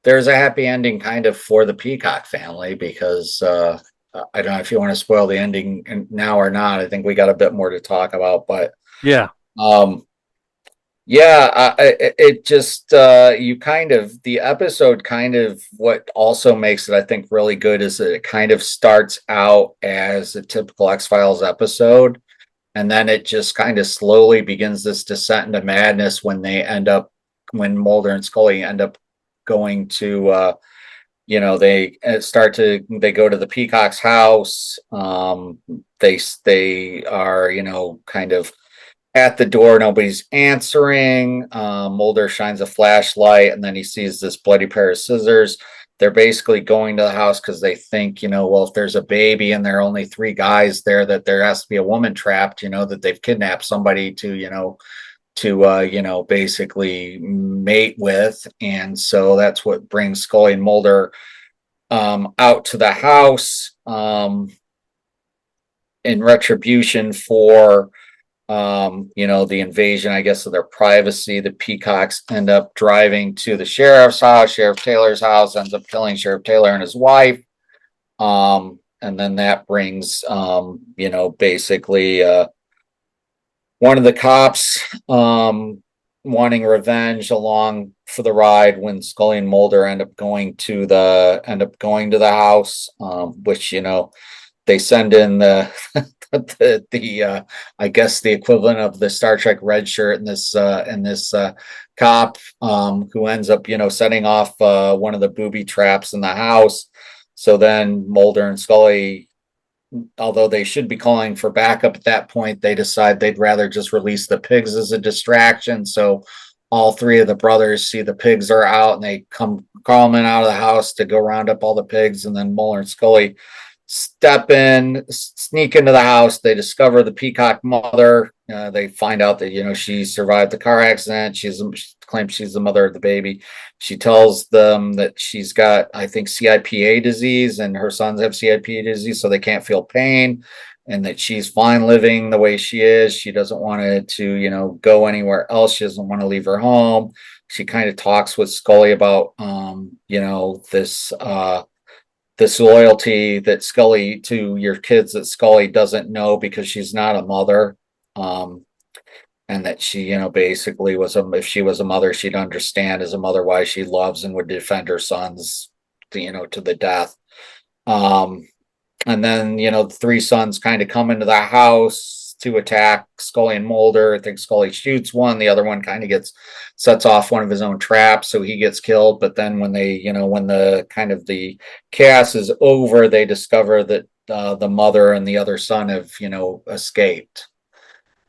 there's a happy ending kind of for the Peacock family because I don't know if you want to spoil the ending now or not. I think we got a bit more to talk about, but Yeah. um, yeah, it just you kind of the episode kind of what also makes it I think really good is that it kind of starts out as a typical X-Files episode, and then it just kind of slowly begins this descent into madness when Mulder and Scully end up going to they go to the Peacock's house. They are kind of at the door, nobody's answering. Mulder shines a flashlight and then he sees this bloody pair of scissors. They're basically going to the house because they think, well, if there's a baby and there are only three guys there, that there has to be a woman trapped, that they've kidnapped somebody to basically mate with. And so that's what brings Scully and Mulder out to the house in retribution for the invasion, I guess, of their privacy. The Peacocks end up driving to the sheriff's house. Sheriff Taylor's house ends up killing Sheriff Taylor and his wife. And then that brings, basically one of the cops wanting revenge along for the ride when Scully and Mulder end up going to the house, which they send in the I guess the equivalent of the Star Trek red shirt in this cop who ends up setting off one of the booby traps in the house. So then Mulder and Scully, although they should be calling for backup at that point, they decide they'd rather just release the pigs as a distraction. So all three of the brothers see the pigs are out and they come crawling out of the house to go round up all the pigs. And then Mulder and Scully step in, sneak into the house. They discover the Peacock mother. They find out that she survived the car accident. She claims she's the mother of the baby. She tells them that she's got, I think, CIPA disease, and her sons have CIPA disease, so they can't feel pain, and that she's fine living the way she is. She doesn't want to go anywhere else. She doesn't want to leave her home. She kind of talks with Scully about this this loyalty that Scully to your kids that Scully doesn't know because she's not a mother. And that she, basically if she was a mother, she'd understand as a mother why she loves and would defend her sons, to the death. Um, and then, the three sons kind of come into the house to attack Scully and Mulder. I think Scully shoots one, the other one kind of sets off one of his own traps, so he gets killed. But then when when the kind of the chaos is over, they discover that the mother and the other son have, escaped.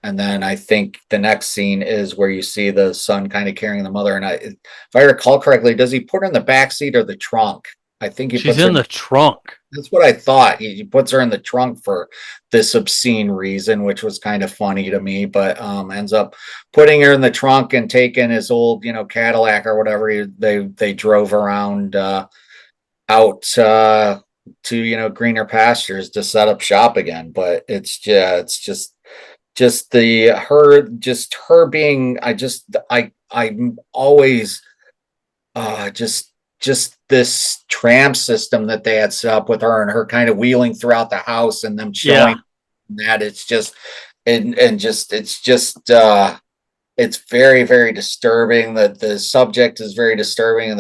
And then I think the next scene is where you see the son kind of carrying the mother. And if I recall correctly, does he put her in the back seat or the trunk? I think he She's puts her in in the trunk. that's what I thought. He puts her in the trunk for this obscene reason, which was kind of funny to me, but ends up putting her in the trunk and taking his old, Cadillac or whatever they drove around out to greener pastures to set up shop again. But it's just her being I'm always just this tram system that they had set up with her and her kind of wheeling throughout the house and them Yeah. showing that it's just and just it's very, very disturbing. That the subject is very disturbing, and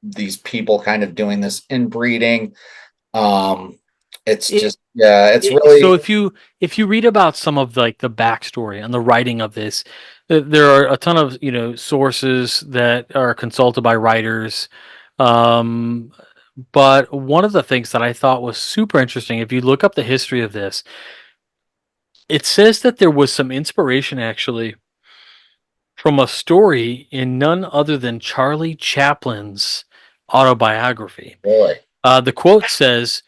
these people kind of doing this inbreeding. um it's It, just, yeah, it's so really if you read about some of like the backstory and the writing of this, there are a ton of sources that are consulted by writers. Um, but one of the things that I thought was super interesting, if you look up the history of this, it says that there was some inspiration actually from a story in none other than Charlie Chaplin's autobiography. really The quote says,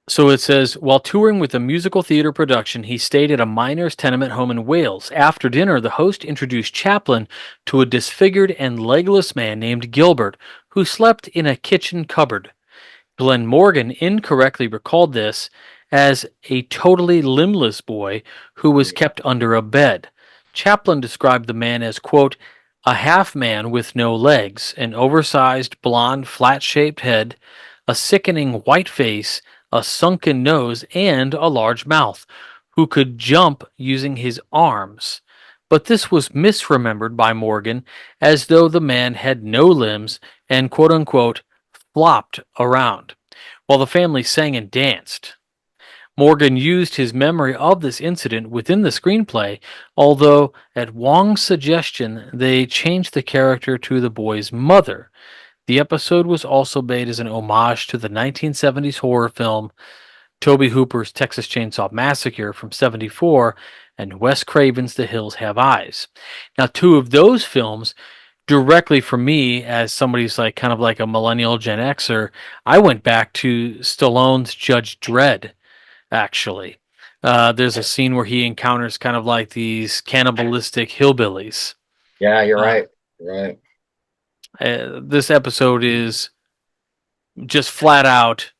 so it says, while touring with a musical theater production, he stayed at a miner's tenement home in Wales. After dinner, the host introduced Chaplin to a disfigured and legless man named Gilbert, who slept in a kitchen cupboard. Glenn Morgan incorrectly recalled this as a totally limbless boy who was kept under a bed. Chaplin described the man as, quote, a half man with no legs, an oversized, blond, flat shaped head, a sickening white face, a sunken nose, and a large mouth, who could jump using his arms. But this was misremembered by Morgan as though the man had no limbs and, quote unquote, flopped around while the family sang and danced. Morgan used his memory of this incident within the screenplay, although at Wong's suggestion, they changed the character to the boy's mother. The episode was also made as an homage to the 1970s horror film Tobe Hooper's Texas Chainsaw Massacre from '74 and Wes Craven's The Hills Have Eyes. Now, two of those films directly for me as somebody who's like kind of like a millennial Gen Xer, I went back to Stallone's Judge Dredd. Actually, there's a scene where he encounters kind of like these cannibalistic hillbillies. yeah, you're Uh, right. You're right. this episode is just flat out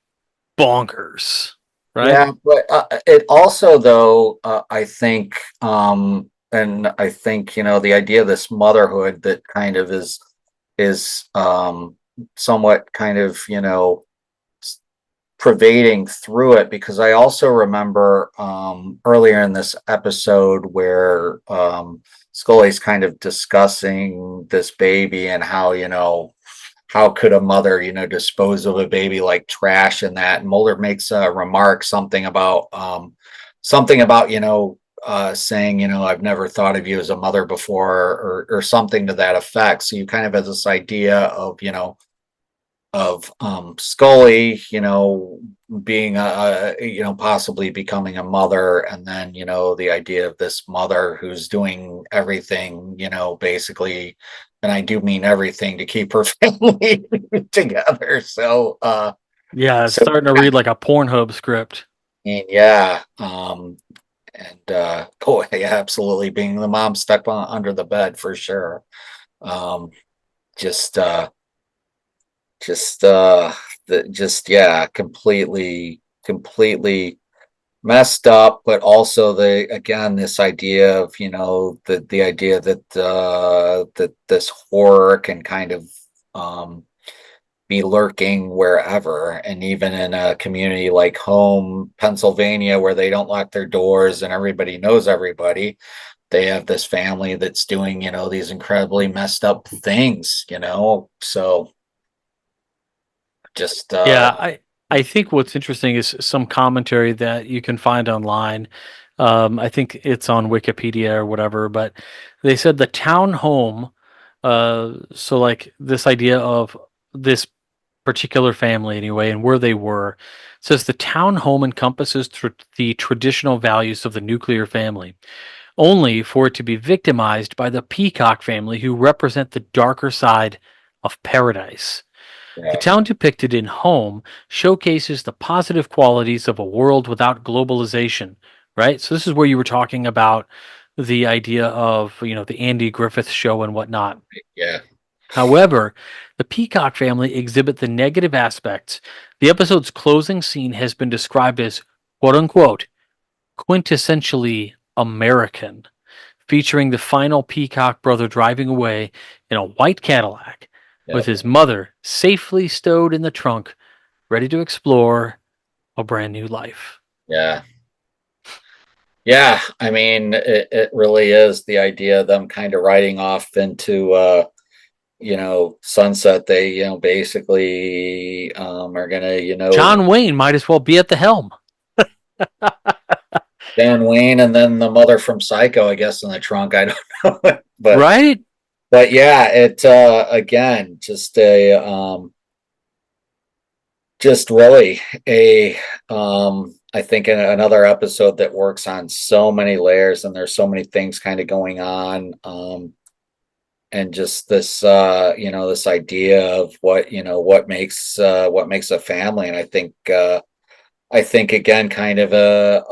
bonkers, right? Yeah, but it also, though, I think, and I think, the idea of this motherhood that kind of is somewhat kind of, s- pervading through it, because I also remember earlier in this episode where Scully's kind of discussing this baby and how, how could a mother, dispose of a baby like trash and that. And Mulder makes a remark, something about, saying, I've never thought of you as a mother before, or something to that effect. So you kind of have this idea of, Scully, being possibly becoming a mother, and then, the idea of this mother who's doing everything, basically, and I do mean everything, to keep her family together. Yeah, it's So starting to read like a Pornhub script. and yeah, and boy, yeah, absolutely, being the mom stuck under the bed for sure. Um, just just just, yeah, completely messed up. But also, the again, this idea of, the idea that that this horror can kind of um be lurking wherever. And even in a community like home, Pennsylvania, where they don't lock their doors and everybody knows everybody, they have this family that's doing, these incredibly messed up things. So just, Yeah, I think what's interesting is some commentary that you can find online. I think it's on Wikipedia or whatever, but they said the town home. So like this idea of this particular family anyway, and where they were, says the town home encompasses the traditional values of the nuclear family, only for it to be victimized by the Peacock family, who represent the darker side of paradise. The yeah, town depicted in Home showcases the positive qualities of a world without globalization, right? So this is where you were talking about the idea of, the Andy Griffith show and whatnot. yeah, However, the Peacock family exhibit the negative aspects. The episode's closing scene has been described as quote unquote quintessentially American, featuring the final Peacock brother driving away in a white Cadillac with yep, his mother safely stowed in the trunk, ready to explore a brand new life. yeah. Yeah, I mean, it really is the idea of them kind of riding off into sunset. They, basically are gonna, John Wayne might as well be at the helm, Dan Wayne and then the mother from Psycho, I guess, in the trunk. I don't know. but right? but yeah, it again just really a I think in another episode that works on so many layers and there's so many things kind of going on. And just this this idea of what makes a family. And I think again kind of a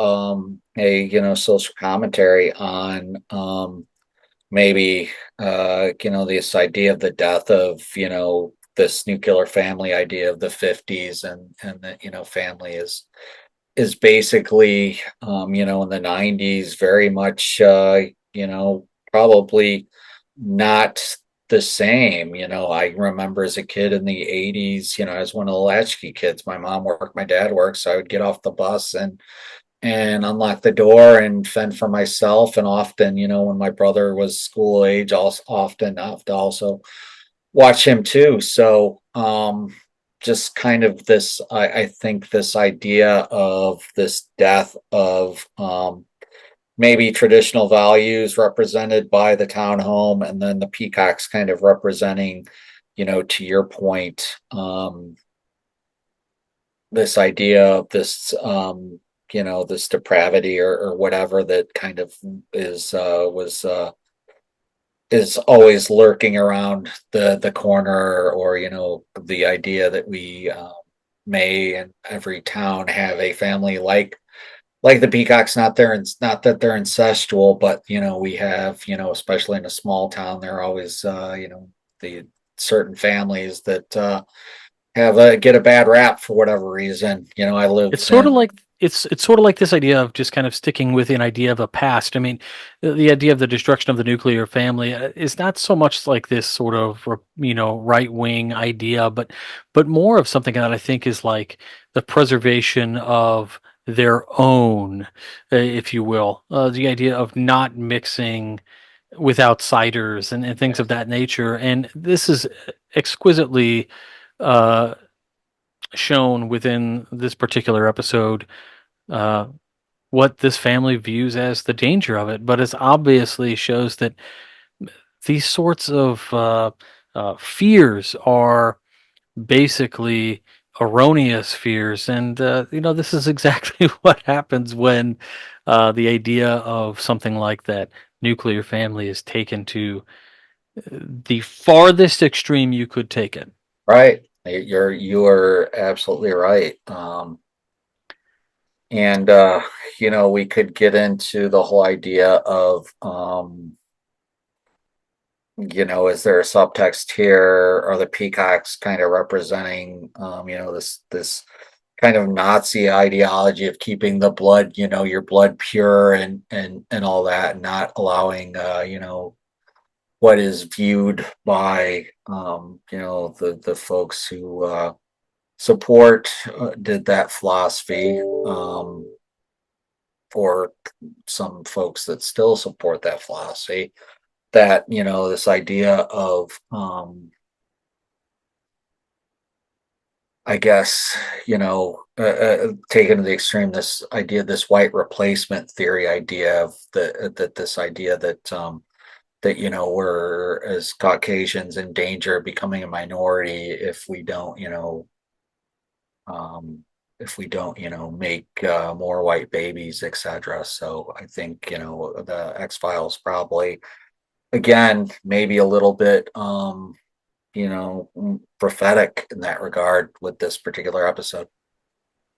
social commentary on maybe this idea of the death of this nuclear family idea of the 50s, and that family is basically in the 90s very much probably not the same. I remember as a kid in the 80s, I was one of the latchkey kids. My mom worked, my dad worked, so I would get off the bus and unlock the door and fend for myself. And often, when my brother was school age, also often have to also watch him too. So just kind of this, I think this idea of this death of maybe traditional values represented by the townhome, and then the peacocks kind of representing, to your point, this idea of this this depravity, or whatever that kind of is always lurking around the corner, or the idea that we may in every town have a family like the peacocks. Not there, and not that they're incestual, but we have, especially in a small town, there are always the certain families that have a get a bad rap for whatever reason. I It's lived sort of in. like it's sort of like this idea of just kind of sticking with an idea of a past. I mean, the idea of the destruction of the nuclear family is not so much like this sort of right wing idea, but more of something that I think is like the preservation of their own, if you will. The idea of not mixing with outsiders and things of Yes. that nature. And this is exquisitely uh, shown within this particular episode, uh, what this family views as the danger of it. But it obviously shows that these sorts of fears are basically erroneous fears. And, this is exactly what happens when the idea of something like that nuclear family is taken to the farthest extreme you could take it. Right. You are absolutely right. And we could get into the whole idea of is there a subtext here? Are the peacocks kind of representing this kind of Nazi ideology of keeping the blood, your blood pure, and all that, and not allowing what is viewed by the folks who support did that philosophy, or some folks that still support that philosophy, that this idea of I guess, taken to the extreme, this idea, this white replacement theory idea of that this idea that we're as Caucasians in danger of becoming a minority um, if we don't make more white babies, etc. So I think the X Files probably, again, maybe a little bit prophetic in that regard with this particular episode.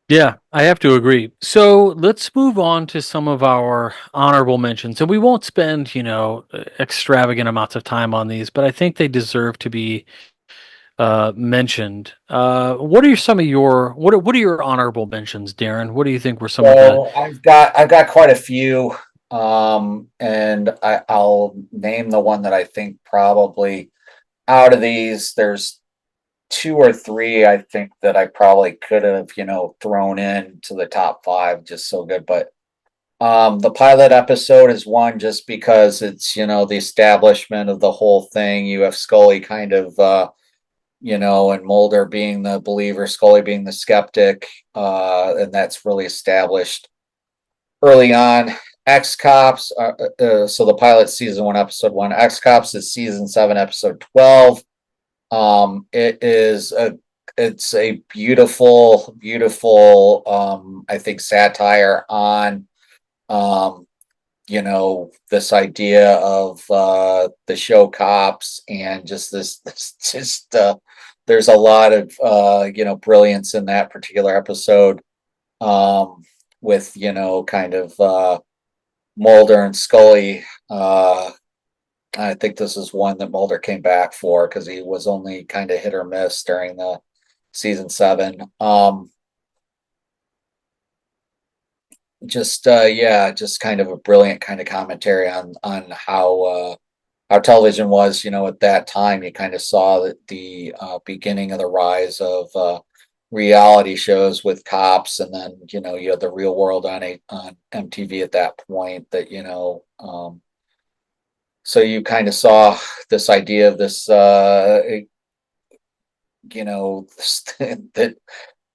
Yeah, I have to agree. So let's move on to some of our honorable mentions. And we won't spend, extravagant amounts of time on these, but I think they deserve to be mentioned. What are some of your what are your honorable mentions, Darren? What do you think were some of the So I've got quite a few, and I'll name the one that I think probably out of these. There's two or three I think that I probably could have thrown in to the top five, just so good. But the pilot episode is one, just because it's the establishment of the whole thing. You have Scully kind of and Mulder being the believer, Scully being the skeptic, and that's really established early on. X Cops, so the pilot season one, episode one. X Cops is season seven, episode 12. It is it's a beautiful, beautiful, I think, satire on, um, this idea of the show Cops, and just this just there's a lot of brilliance in that particular episode, with kind of Mulder and Scully. I think this is one that Mulder came back for, because he was only kind of hit or miss during the season seven. Just yeah, just kind of a brilliant kind of commentary on how television was, at that time. You kind of saw that the beginning of the rise of reality shows with Cops, and then you had the Real World on MTV at that point. That so you kind of saw this idea of this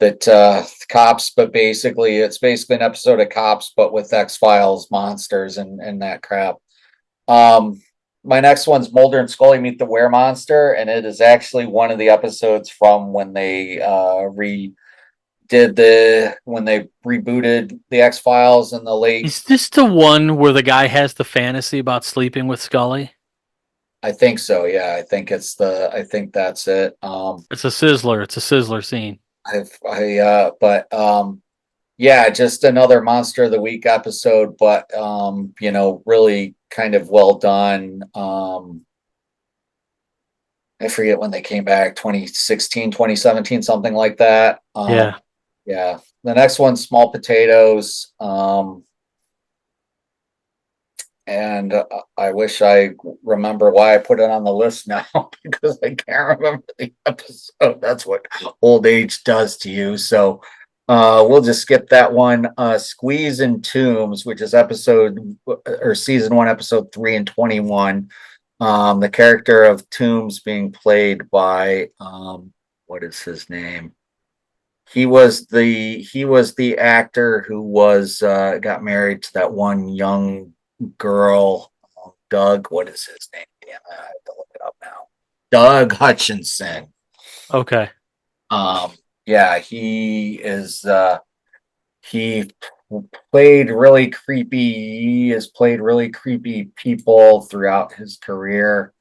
that Cops, but basically it's basically an episode of Cops, but with X Files monsters and that crap. Um, my next one's Mulder and Scully Meet the Were Monster, and it is actually one of the episodes from when they when they rebooted the X Files in the late. Is this the one where the guy has the fantasy about sleeping with Scully? I think so. Yeah, I think that's it. It's a sizzler. It's a sizzler scene. But yeah, just another Monster of the Week episode, but really kind of well done. I forget when they came back, 2016, 2017, something like that. Yeah. Yeah. The next one, Small Potatoes. And I wish I remember why I put it on the list now, because I can't remember the episode. That's what old age does to you. So we'll just skip that one. Squeeze and Tombs, which is episode or season one, episode 3 and 21. The character of Toombs being played by what is his name? He was the actor who was got married to that one young girl, Doug. What is his name? Damn, I have to look it up now. Doug Hutchinson. Okay. Yeah, he is. He played really creepy. He has played really creepy people throughout his career.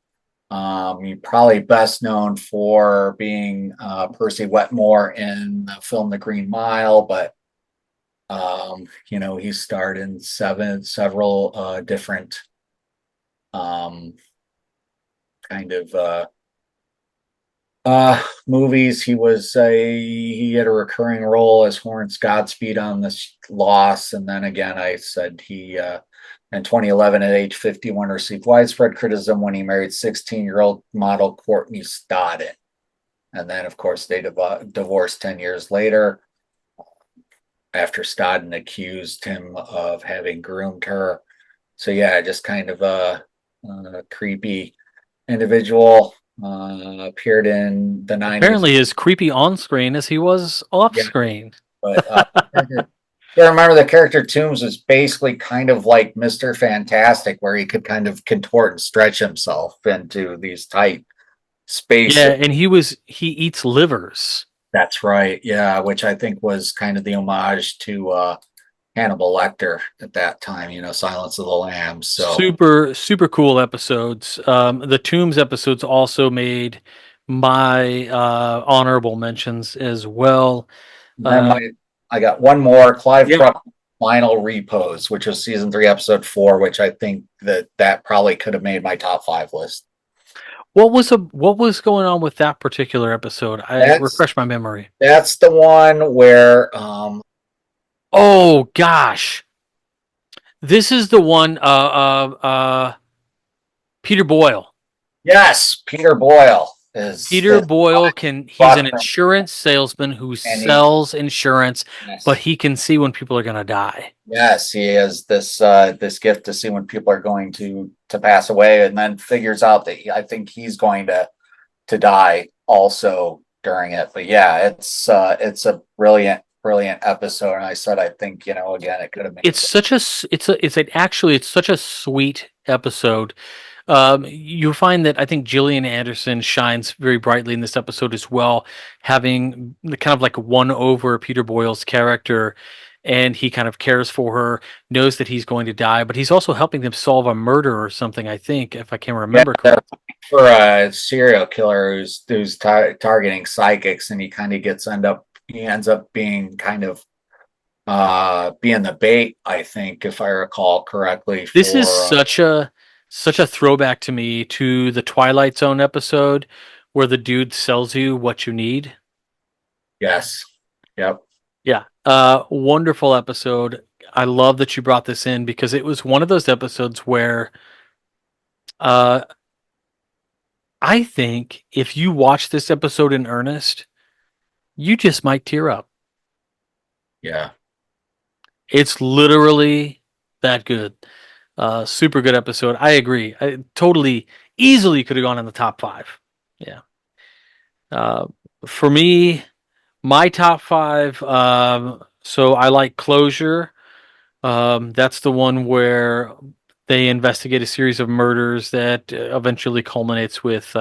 He's probably best known for being Percy Wetmore in the film The Green Mile, but he starred in several different um, kind of movies. He had a recurring role as Horrence Godspeed on this Lost, and then again, I said he In 2011, at age 51, received widespread criticism when he married 16-year-old model Courtney Stodden. And then, of course, they divorced 10 years later after Stodden accused him of having groomed her. So, yeah, just kind of a creepy individual. Appeared in the 90s. Apparently, as creepy on screen as he was off Yeah, screen. but you remember the character Toombs was basically kind of like Mr. Fantastic, where he could kind of contort and stretch himself into these tight Yeah, spaces. and he eats livers. That's right. Yeah, which I think was kind of the homage to Hannibal Lecter at that time, Silence of the Lambs. So Super cool episodes. The Tombs episodes also made my honorable mentions as well. then Uh, I got one more, Clive yeah. Crook Final Repose, which was season 3, episode 4, which I think that probably could have made my top 5 list. What was going on with that particular episode? I That's refresh my memory. that's the one where Oh gosh, this is the one. Peter Boyle. yes, Peter Boyle Peter is Boyle can. He's an Buckner, insurance salesman who and he sells insurance, but yes, he can see when people are going to die. yes, he has this gift to see when people are going to pass away, and then figures out that I think he's going to die also during it. But yeah, it's a brilliant episode, and I said I think again it could have made It's such a it's such a sweet episode. You'll find that I think Gillian Anderson shines very brightly in this episode as well, having the kind of like won over Peter Boyle's character, and he kind of cares for her, knows that he's going to die, but he's also helping them solve a murder or something. I think, if I can yeah, remember correctly. for a serial killer who's targeting psychics, and he ends up being kind of being the bait, I think, if I recall correctly, This is for such a throwback to me to the Twilight Zone episode where the dude sells you what you need. yes, yep, Yeah. Wonderful episode. I love that you brought this in because it was one of those episodes where uh I think if you watch this episode in earnest, you just might tear up. yeah, It's literally that good. Super good episode. I agree. I totally easily could have gone in the top 5. Yeah. Uh for me, my top 5, so I like Closure. That's the one where they investigate a series of murders that eventually culminates with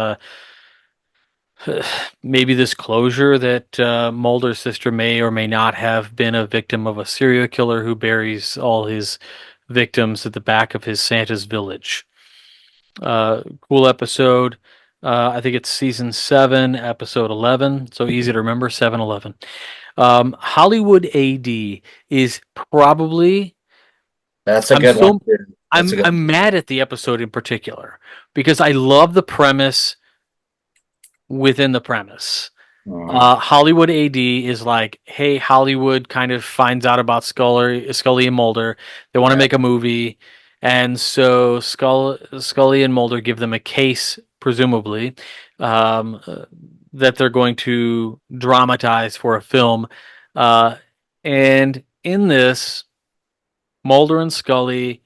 maybe this closure that Mulder's sister may or may not have been a victim of a serial killer who buries all his victims at the back of his Santa's village. Cool episode. I think it's season 7, episode 11. So easy to remember, 7-11. Hollywood AD is probably. that's a I'm good one so too. That's a good I'm mad at the episode in particular because I love the premise within the premise. one. Hollywood AD is like, hey, Hollywood kind of finds out about Scully and Mulder. They want to Yeah, make a movie, and so Scully and Mulder give them a case, presumably, um, uh, that they're going to dramatize for a film. Uh, and in this, Mulder and Scully,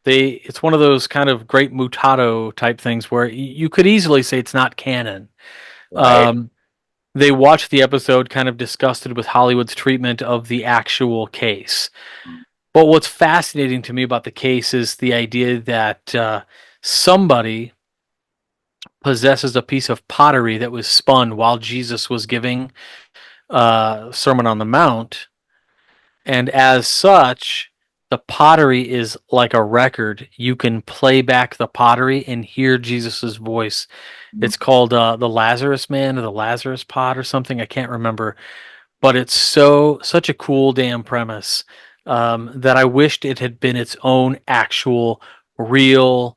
it's one of those kind of great mutato type things where you could easily say it's not canon. right. Um, they watched the episode kind of disgusted with Hollywood's treatment of the actual case. But what's fascinating to me about the case is the idea that somebody possesses a piece of pottery that was spun while Jesus was giving Sermon on the Mount, and as such, the pottery is like a record. You can play back the pottery and hear Jesus's voice. It's called the Lazarus Man or the Lazarus Pot or something. I can't remember, but it's such a cool damn premise that I wished it had been its own actual real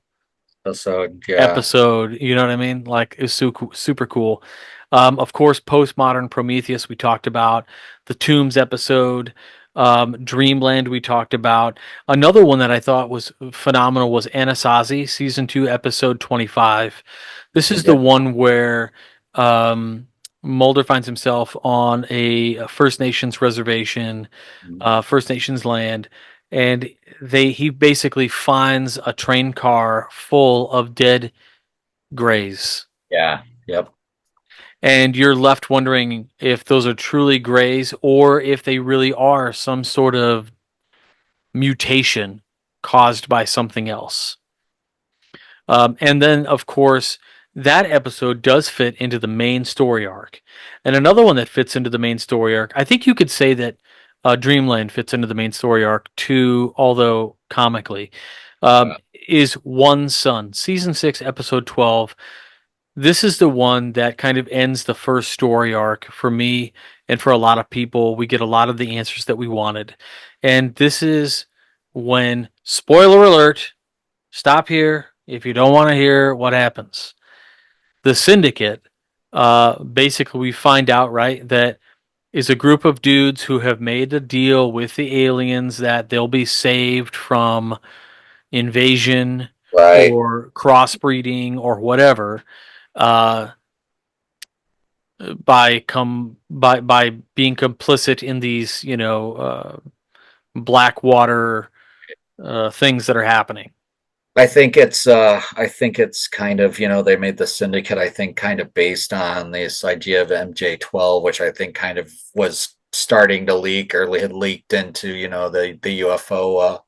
Episode, yeah. episode. You know what I mean? Like it's super cool. Of course, postmodern Prometheus we talked about, the Tombs episode. Dreamland we talked about. Another one that I thought was phenomenal was Anasazi season 2 episode 25. This is the Yeah. one where um, Mulder finds himself on a First Nations reservation, First Nations land, and he basically finds a train car full of dead grays. Yeah. Yep. And you're left wondering if those are truly grays or if they really are some sort of mutation caused by something else. And then, of course, that episode does fit into the main story arc. And another one that fits into the main story arc, I think you could say that Dreamland fits into the main story arc too, although comically, Yeah. is One Son, season 6, episode 12. This is the one that kind of ends the first story arc for me and for a lot of people. We get a lot of the answers that we wanted. And this is when, spoiler alert, stop here if you don't want to hear what happens. The Syndicate, basically, we find out, right, that is a group of dudes who have made a deal with the aliens that they'll be saved from invasion Right. or crossbreeding or whatever. Uh, by being complicit in these blackwater things that are happening. I think it's kind of, they made the syndicate, I think, kind of based on this idea of MJ-12, which I think kind of was starting to leak or had leaked into, the UFO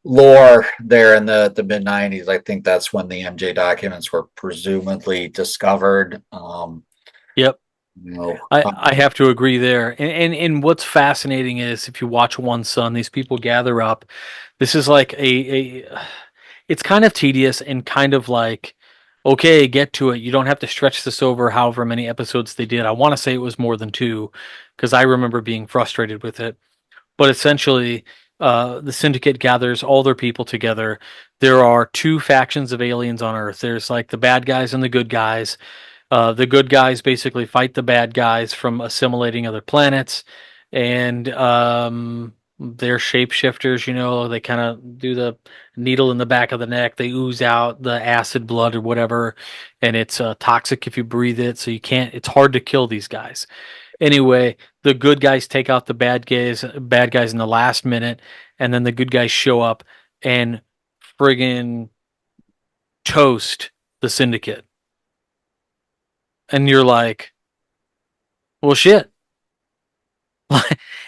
lore there in the mid 90s. I think that's when the MJ documents were presumably discovered. Yep, You know, I have to agree there. And what's fascinating is if you watch One Son, these people gather up. This is like a it's kind of tedious and kind of like okay, get to it. You don't have to stretch this over however many episodes they did. I want to say it was more than two because I remember being frustrated with it. But essentially, the syndicate gathers all their people together. There are two factions of aliens on Earth. There's like the bad guys and the good guys. The good guys basically fight the bad guys from assimilating other planets, and they're shapeshifters. You know, they kind of do the needle in the back of the neck. They ooze out the acid blood or whatever, and it's toxic if you breathe it. So you can't. It's hard to kill these guys. Anyway, the good guys take out the bad guys in the last minute, and then the good guys show up and friggin' toast the syndicate. And you're like, well, shit.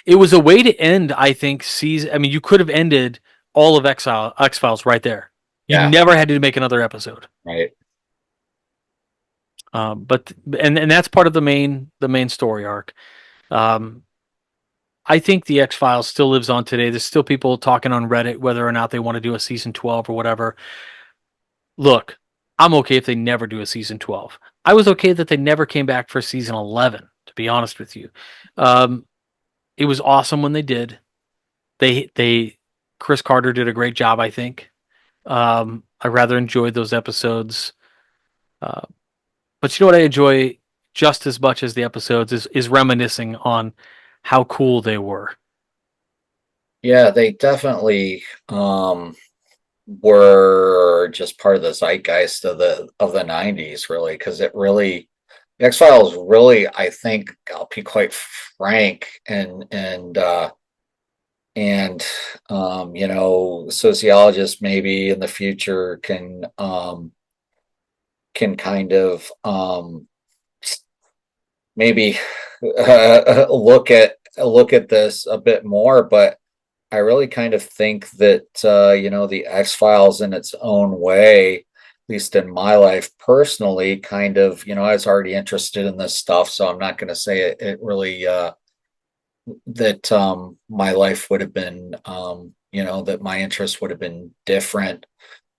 It was a way to end, I think, season. I mean, you could have ended all of X Files right there. You yeah, never had to make another episode. right. But and that's part of the main story arc. Um, I think the X Files still lives on today. There's still people talking on Reddit whether or not they want to do a season 12 or whatever. Look, I'm okay if they never do a season 12. I was okay that they never came back for season 11. To be honest with you, um, it was awesome when they did. They Chris Carter did a great job, I think. I rather enjoyed those episodes. Uh, but you know what I enjoy just as much as the episodes is reminiscing on how cool they were. Yeah, they definitely were just part of the zeitgeist of the 90s, really, because it really X-Files really, I think, I'll be quite frank, and sociologists maybe in the future can kind of maybe look at this a bit more, but I really kind of think that the X-Files in its own way, at least in my life personally, kind of, I was already interested in this stuff, so I'm not going to say it really that my life would have been that my interest would have been different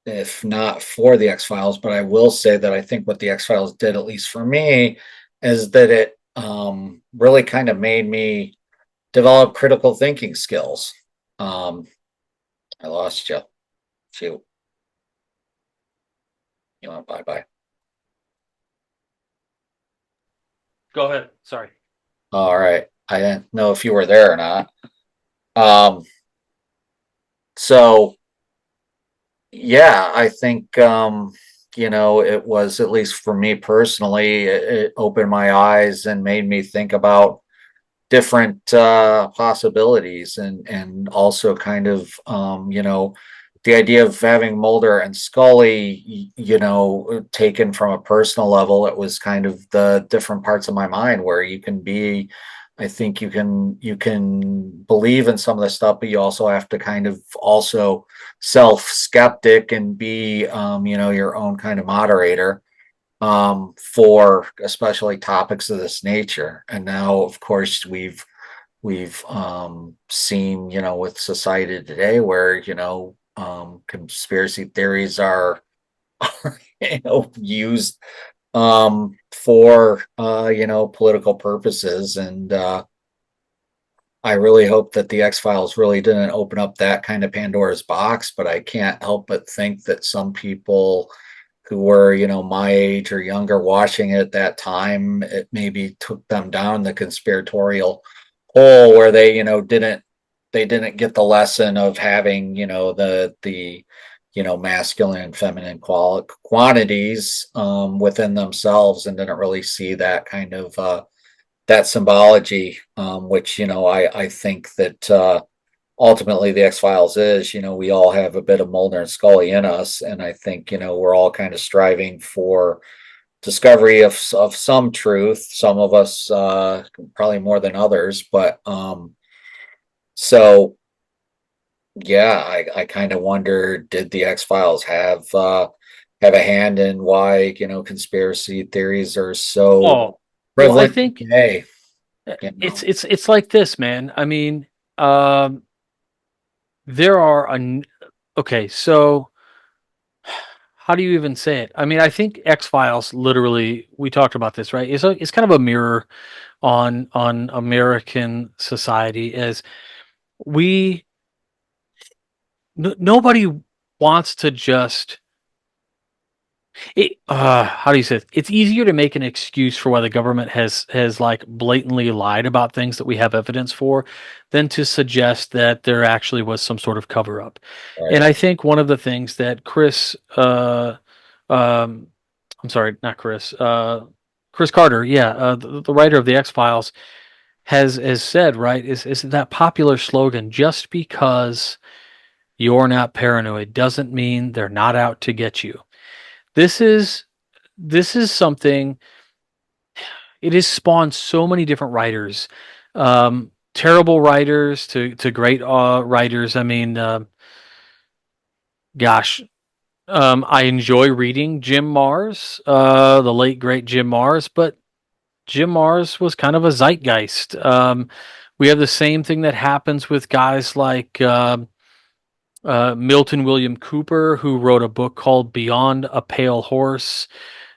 if not for the X-Files. But I will say that I think what the X-Files did, at least for me, is that it really kind of made me develop critical thinking skills. Um, I lost you. Shoot, you went bye bye. Go ahead. Sorry. All right. I didn't know if you were there or not. Um, so yeah, I think it was, at least for me personally, it opened my eyes and made me think about different possibilities, and also kind of the idea of having Mulder and Scully, taken from a personal level. It was kind of the different parts of my mind where you can be, I think you can believe in some of the stuff, but you also have to kind of also self skeptic and be your own kind of moderator for especially topics of this nature. And now, of course, we've seen, with society today, where conspiracy theories are used for political purposes. And I really hope that the X Files really didn't open up that kind of Pandora's box, but I can't help but think that some people who were, my age or younger watching it at that time, it maybe took them down the conspiratorial hole where they didn't get the lesson of having, the masculine and feminine quantities within themselves, and didn't really see that kind of that symbology, which I think that ultimately the X Files is, we all have a bit of Mulder and Scully in us, and I think we're all kind of striving for discovery of some truth. Some of us probably more than others, but so yeah, I kind of wonder, did the X Files have a hand in why conspiracy theories are so Oh, well, I prevalent think today? it's like this, man. I mean, there are an okay, so how do you even say it? I mean, I think X Files literally. We talked about this, right? It's kind of a mirror on American society, as we nobody wants to just how do you say it? It's easier to make an excuse for why the government has like blatantly lied about things that we have evidence for than to suggest that there actually was some sort of cover up. And Right. I think one of the things that um I'm sorry, not Chris Carter, yeah, the writer of the X Files has said, right, is that popular slogan, just because you're not paranoid doesn't mean they're not out to get you. This is this is something. It has spawned so many different writers, terrible writers to great writers. I mean, gosh, I enjoy reading Jim Mars, the late great Jim Mars, but Jim Mars was kind of a zeitgeist. We have the same thing that happens with guys like Milton William Cooper, who wrote a book called Beyond a Pale Horse.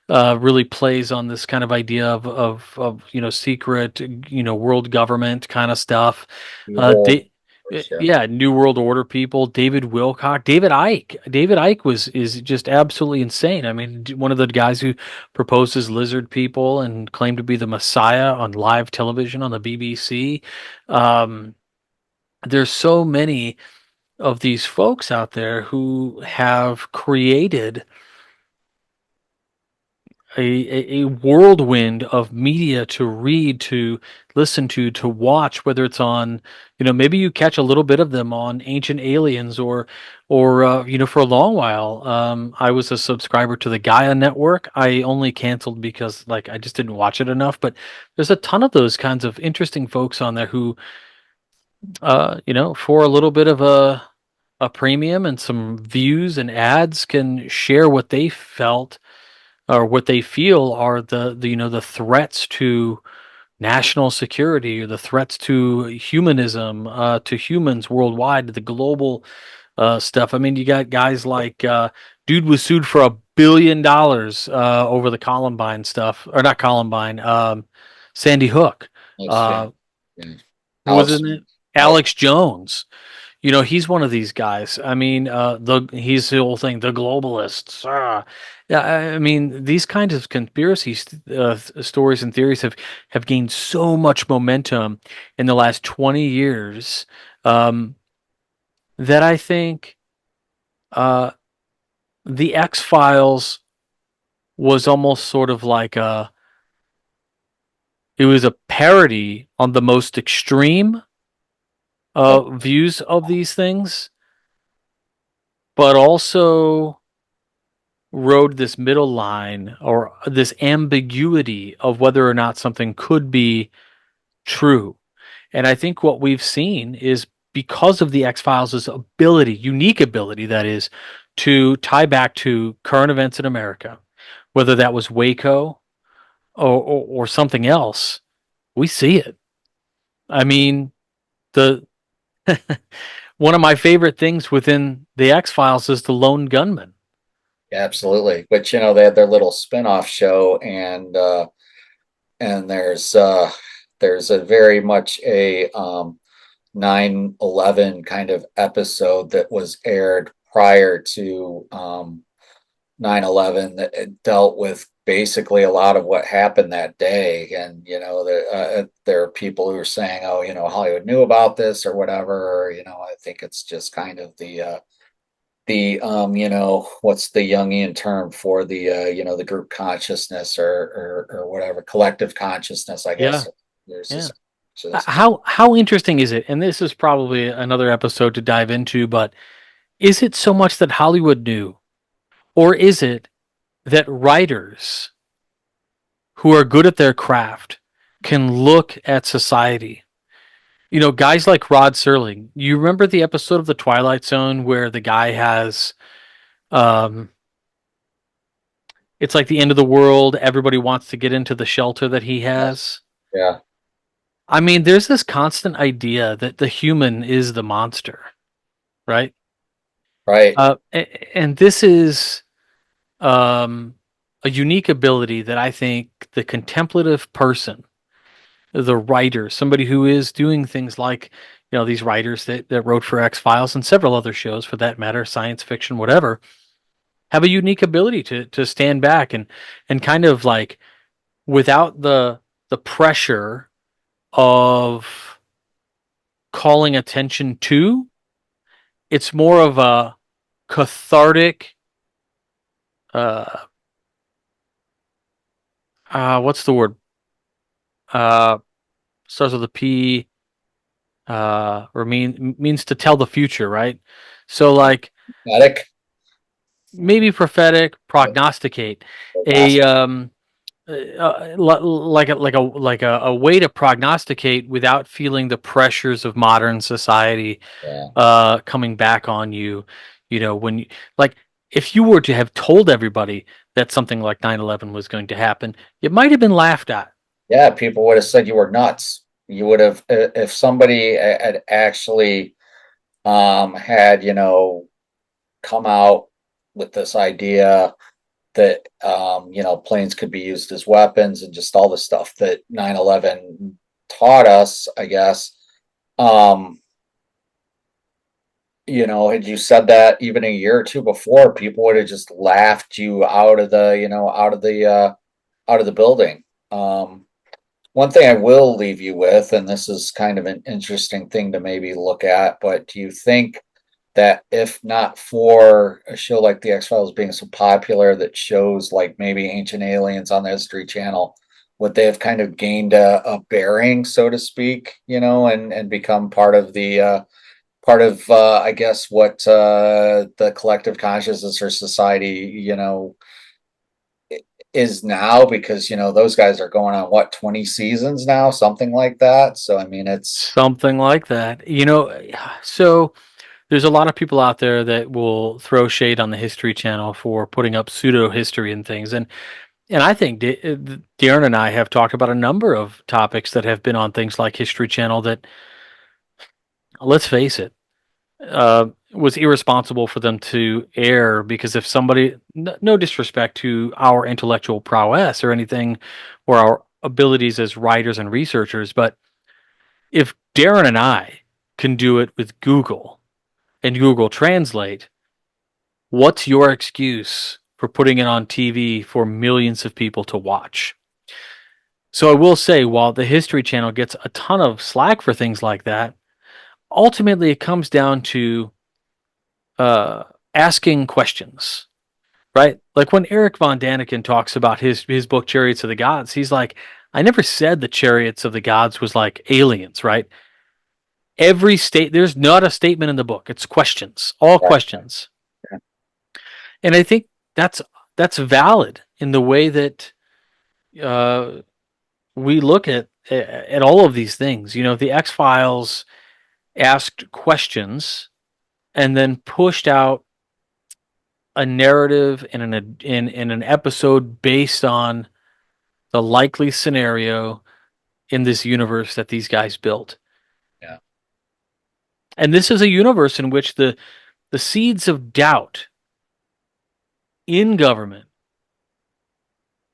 Really plays on this kind of idea of secret world government kind of stuff. Evil, of They, course, yeah. yeah, New World Order people. David Wilcock, David Icke. David Icke was is just absolutely insane. I mean, one of the guys who proposes lizard people and claimed to be the Messiah on live television on the BBC. Um, there's so many of these folks out there who have created a whirlwind of media to read, to listen to watch, whether it's on, maybe you catch a little bit of them on Ancient Aliens, or for a long while, I was a subscriber to the Gaia Network. I only canceled because like I just didn't watch it enough, but there's a ton of those kinds of interesting folks on there who, for a little bit of a premium and some views and ads, can share what they felt or what they feel are the threats to national security, or the threats to humanism, to humans worldwide, to the global stuff. I mean, you got guys like dude was sued for $1 billion over the Columbine stuff, or not Columbine, Sandy Hook. Alex, yeah, Uh, yeah. who was Alex, in it? Alex, Alex Jones. He's one of these guys. I mean, he's the whole thing, the globalists. Yeah, I mean, these kinds of conspiracy stories and theories have gained so much momentum in the last 20 years, um, that I think uh, the X Files was almost sort of like it was a parody on the most extreme Yep. views of these things, but also rode this middle line or this ambiguity of whether or not something could be true. And I think what we've seen is because of the X Files' ability, unique ability, that is, to tie back to current events in America, whether that was Waco or something else, we see it. I mean, the one of my favorite things within the X Files is the lone gunman. Absolutely. But they had their little spin-off show, and there's a very much a 9/11 kind of episode that was aired prior to 9/11 that it dealt with basically a lot of what happened that day. And there are people who are saying, oh, Hollywood knew about this or whatever. Or, I think it's just kind of the what's the Jungian term for the group consciousness, or whatever, collective consciousness, I Yeah, guess. There's yeah. this just How interesting is it? And this is probably another episode to dive into, but is it so much that Hollywood knew, or is it that writers who are good at their craft can look at society? Guys like Rod Serling. You remember the episode of The Twilight Zone where the guy has, um, it's like the end of the world. Everybody wants to get into the shelter that he has. yeah, I mean, there's this constant idea that the human is the monster, right? right. And this is um, a unique ability that I think the contemplative person, the writer, somebody who is doing things like, these writers that wrote for X Files and several other shows for that matter, science fiction, whatever, have a unique ability to stand back and kind of like without the pressure of calling attention to, it's more of a cathartic, uh what's the word? Uh Starts with a P, or means to tell the future, right? So like Attic. maybe prophetic, prognosticate, a a way to prognosticate without feeling the pressures of modern society Yeah, coming back on you. When you, like, if you were to have told everybody that something like 9/11 was going to happen, it might have been laughed at. yeah. People would have said you were nuts. You would have, if somebody had actually had come out with this idea that planes could be used as weapons, and just all the stuff that 9/11 taught us, I guess. um had you said that even a year or two before, people would have just laughed you out of the out of the building. One thing I will leave you with, and this is kind of an interesting thing to maybe look at, but do you think that if not for a show like the X Files being so popular, that shows like maybe Ancient Aliens on the History Channel, would they have kind of gained a bearing, so to speak, and become part of I guess what the collective consciousness or society is now, because those guys are going on what, 20 seasons now, something like that. So I mean, it's Something like that. So there's a lot of people out there that will throw shade on the History Channel for putting up pseudo history and things, and I think Darren and I have talked about a number of topics that have been on things like History Channel that, let's face it, was irresponsible for them to air, because if somebody, no disrespect to our intellectual prowess or anything, or our abilities as writers and researchers, but if Darren and I can do it with Google, and Google Translate, what's your excuse for putting it on TV for millions of people to watch? So I will say, while the History Channel gets a ton of slack for things like that, ultimately it comes down to uh, asking questions, right? Like when Eric von Daniken talks about his book Chariots of the Gods, he's like, I never said the Chariots of the Gods was like aliens, right? Every state, there's not a statement in the book. It's questions, all Right. questions. And I think that's that's valid in the way that uh, we look at all of these things. You know, the X Files asked questions and then pushed out a narrative in an episode based on the likely scenario in this universe that these guys built. Yeah. And this is a universe in which the seeds of doubt in government,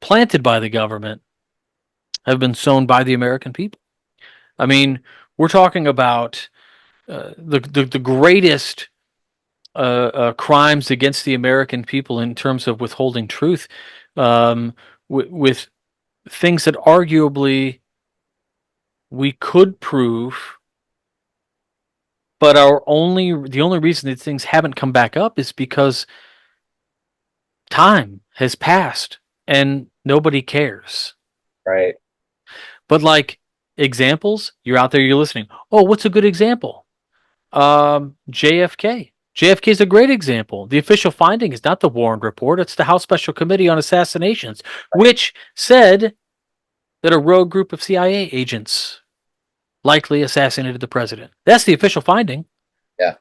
planted by the government, have been sown by the American people. I mean, we're talking about the greatest crimes against the American people in terms of withholding truth, with things that arguably we could prove, but the only reason that things haven't come back up is because time has passed and nobody cares. Right. But like examples, you're out there, you're listening. Oh, what's a good example? JFK. JFK is a great example. The official finding is not the Warren Report, it's the House Special Committee on Assassinations, which said that a rogue group of CIA agents likely assassinated the president. That's the official finding. Yeah.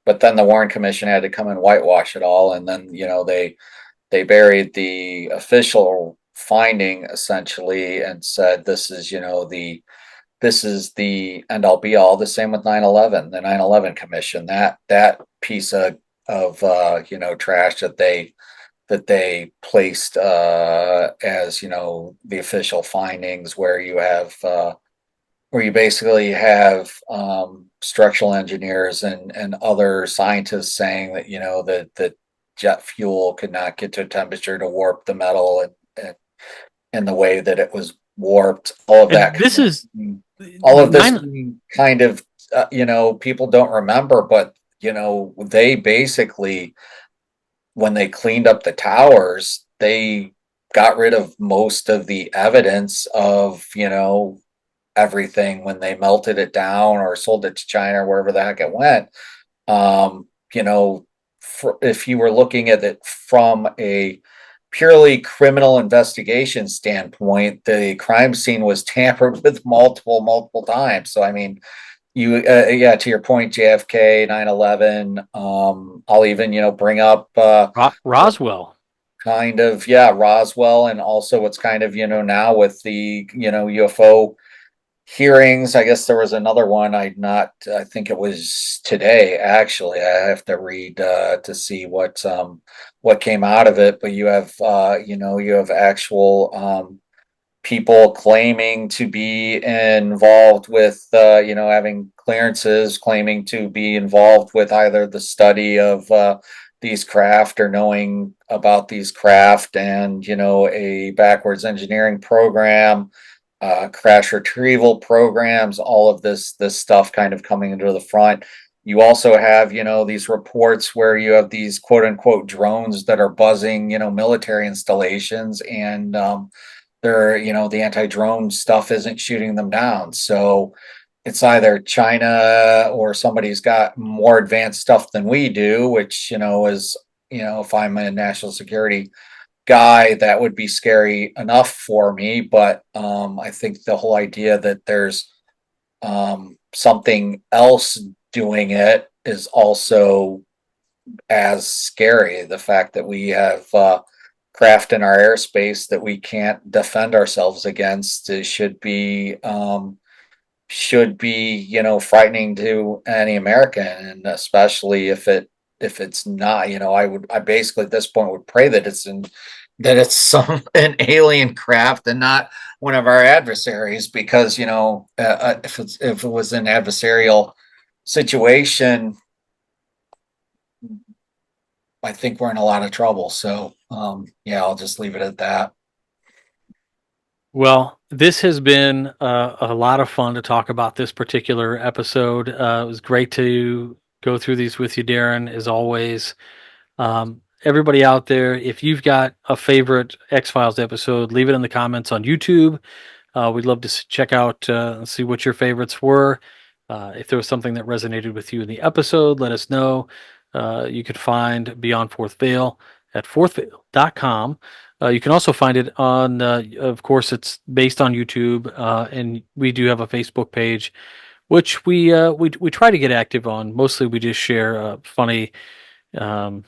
But then the Warren Commission had to come and whitewash it all, and then they buried the official finding essentially and said this is this is the end all be all. The same with 9/11, the 9/11 Commission, that piece of trash that they placed as the official findings, where you basically have structural engineers and other scientists saying that that jet fuel could not get to a temperature to warp the metal and in the way that it was warped. And this is All of this nine. kind of people don't remember, but they basically, when they cleaned up the towers, they got rid of most of the evidence of everything when they melted it down or sold it to China or wherever the heck it went. Um, if you were looking at it from a purely criminal investigation standpoint, the crime scene was tampered with multiple times. So I mean, yeah, to your point, JFK, 9/11. I'll even bring up Roswell. kind of, yeah, Roswell, and also what's kind of now with the UFO hearings. I guess there was another one. I think it was today, actually. I have to read to see what came out of it. But you have you have actual people claiming to be involved with having clearances, claiming to be involved with either the study of these craft or knowing about these craft, and a backwards engineering program, crash retrieval programs, all of this stuff kind of coming into the front. You also have these reports where you have these quote unquote drones that are buzzing military installations, and they're the anti-drone stuff isn't shooting them down. So it's either China or somebody's got more advanced stuff than we do, which is if I'm a national security guy, that would be scary enough for me. But I think the whole idea that there's something else doing it is also as scary. The fact that we have craft in our airspace that we can't defend ourselves against should be frightening to any American, and especially if it's not. I basically at this point would pray that it's some an alien craft and not one of our adversaries, because if it was an adversarial situation, I think we're in a lot of trouble. So, yeah, I'll just leave it at that. Well, this has been a lot of fun to talk about this particular episode. It was great to go through these with you, Darren, as always. Everybody out there, if you've got a favorite X Files episode, leave it in the comments on YouTube. We'd love to check out and see what your favorites were. If there was something that resonated with you in the episode, let us know. You could find Beyond Fourth Veil at fourthveil.com. You can also find it on, of course, it's based on YouTube, and we do have a Facebook page, which we try to get active on. Mostly, we just share funny um,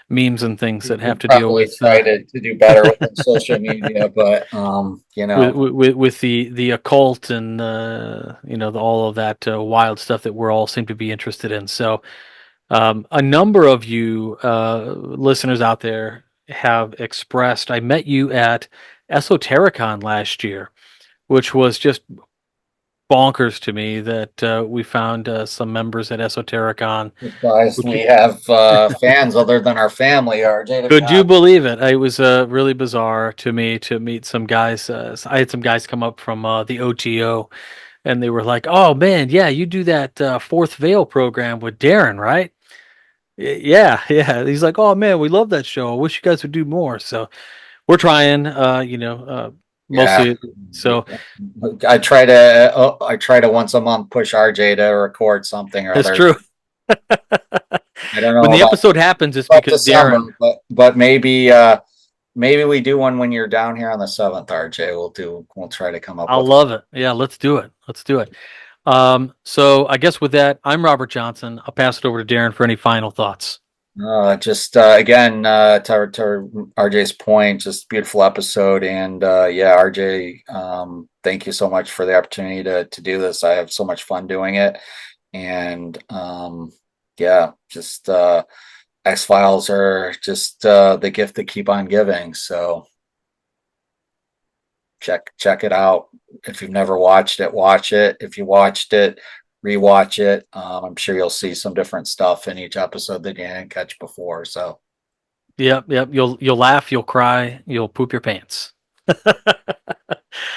memes and things that We have to deal probably with try to do better with social media, but with the occult and all of that wild stuff that we're all seem to be interested in. So a number of you listeners out there have expressed. I met you at Esotericon last year, which was just bonkers to me that we found some members at Esotericon. surprised Which we have fans other than our family, RJ, to be could you honest. believe it? It was really bizarre to me to meet some guys. I had some guys come up from the OTO, and they were like, "Oh man, yeah, you do that Fourth Veil program with Darren, right?" Yeah, yeah. He's like, "Oh man, we love that show. I wish you guys would do more." So we're trying. Yeah. Mostly. So I try to once a month push RJ to record something or that's other. true. I don't When know the episode happens, it's about because December, Darren. but maybe maybe we do one when you're down here on the 7th, RJ. We'll try to come up I with love it. Yeah, let's do it. Let's do it. So I guess with that, I'm Robert Johnson. I'll pass it over to Darren for any final thoughts. just again to RJ's point, just beautiful episode, and yeah, RJ, thank you so much for the opportunity to do this. I have so much fun doing it, and yeah, just X Files are just the gift that keep on giving. So check it out. If you've never watched it, watch it. If you watched it, rewatch it. I'm sure you'll see some different stuff in each episode that you didn't catch before. So Yep, yep. You'll laugh, you'll cry, you'll poop your pants. not All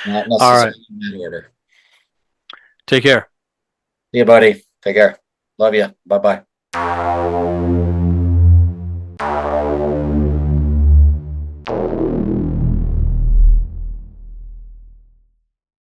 right. necessarily in that order. Take care. See you, buddy. Take care. Love you. Bye bye.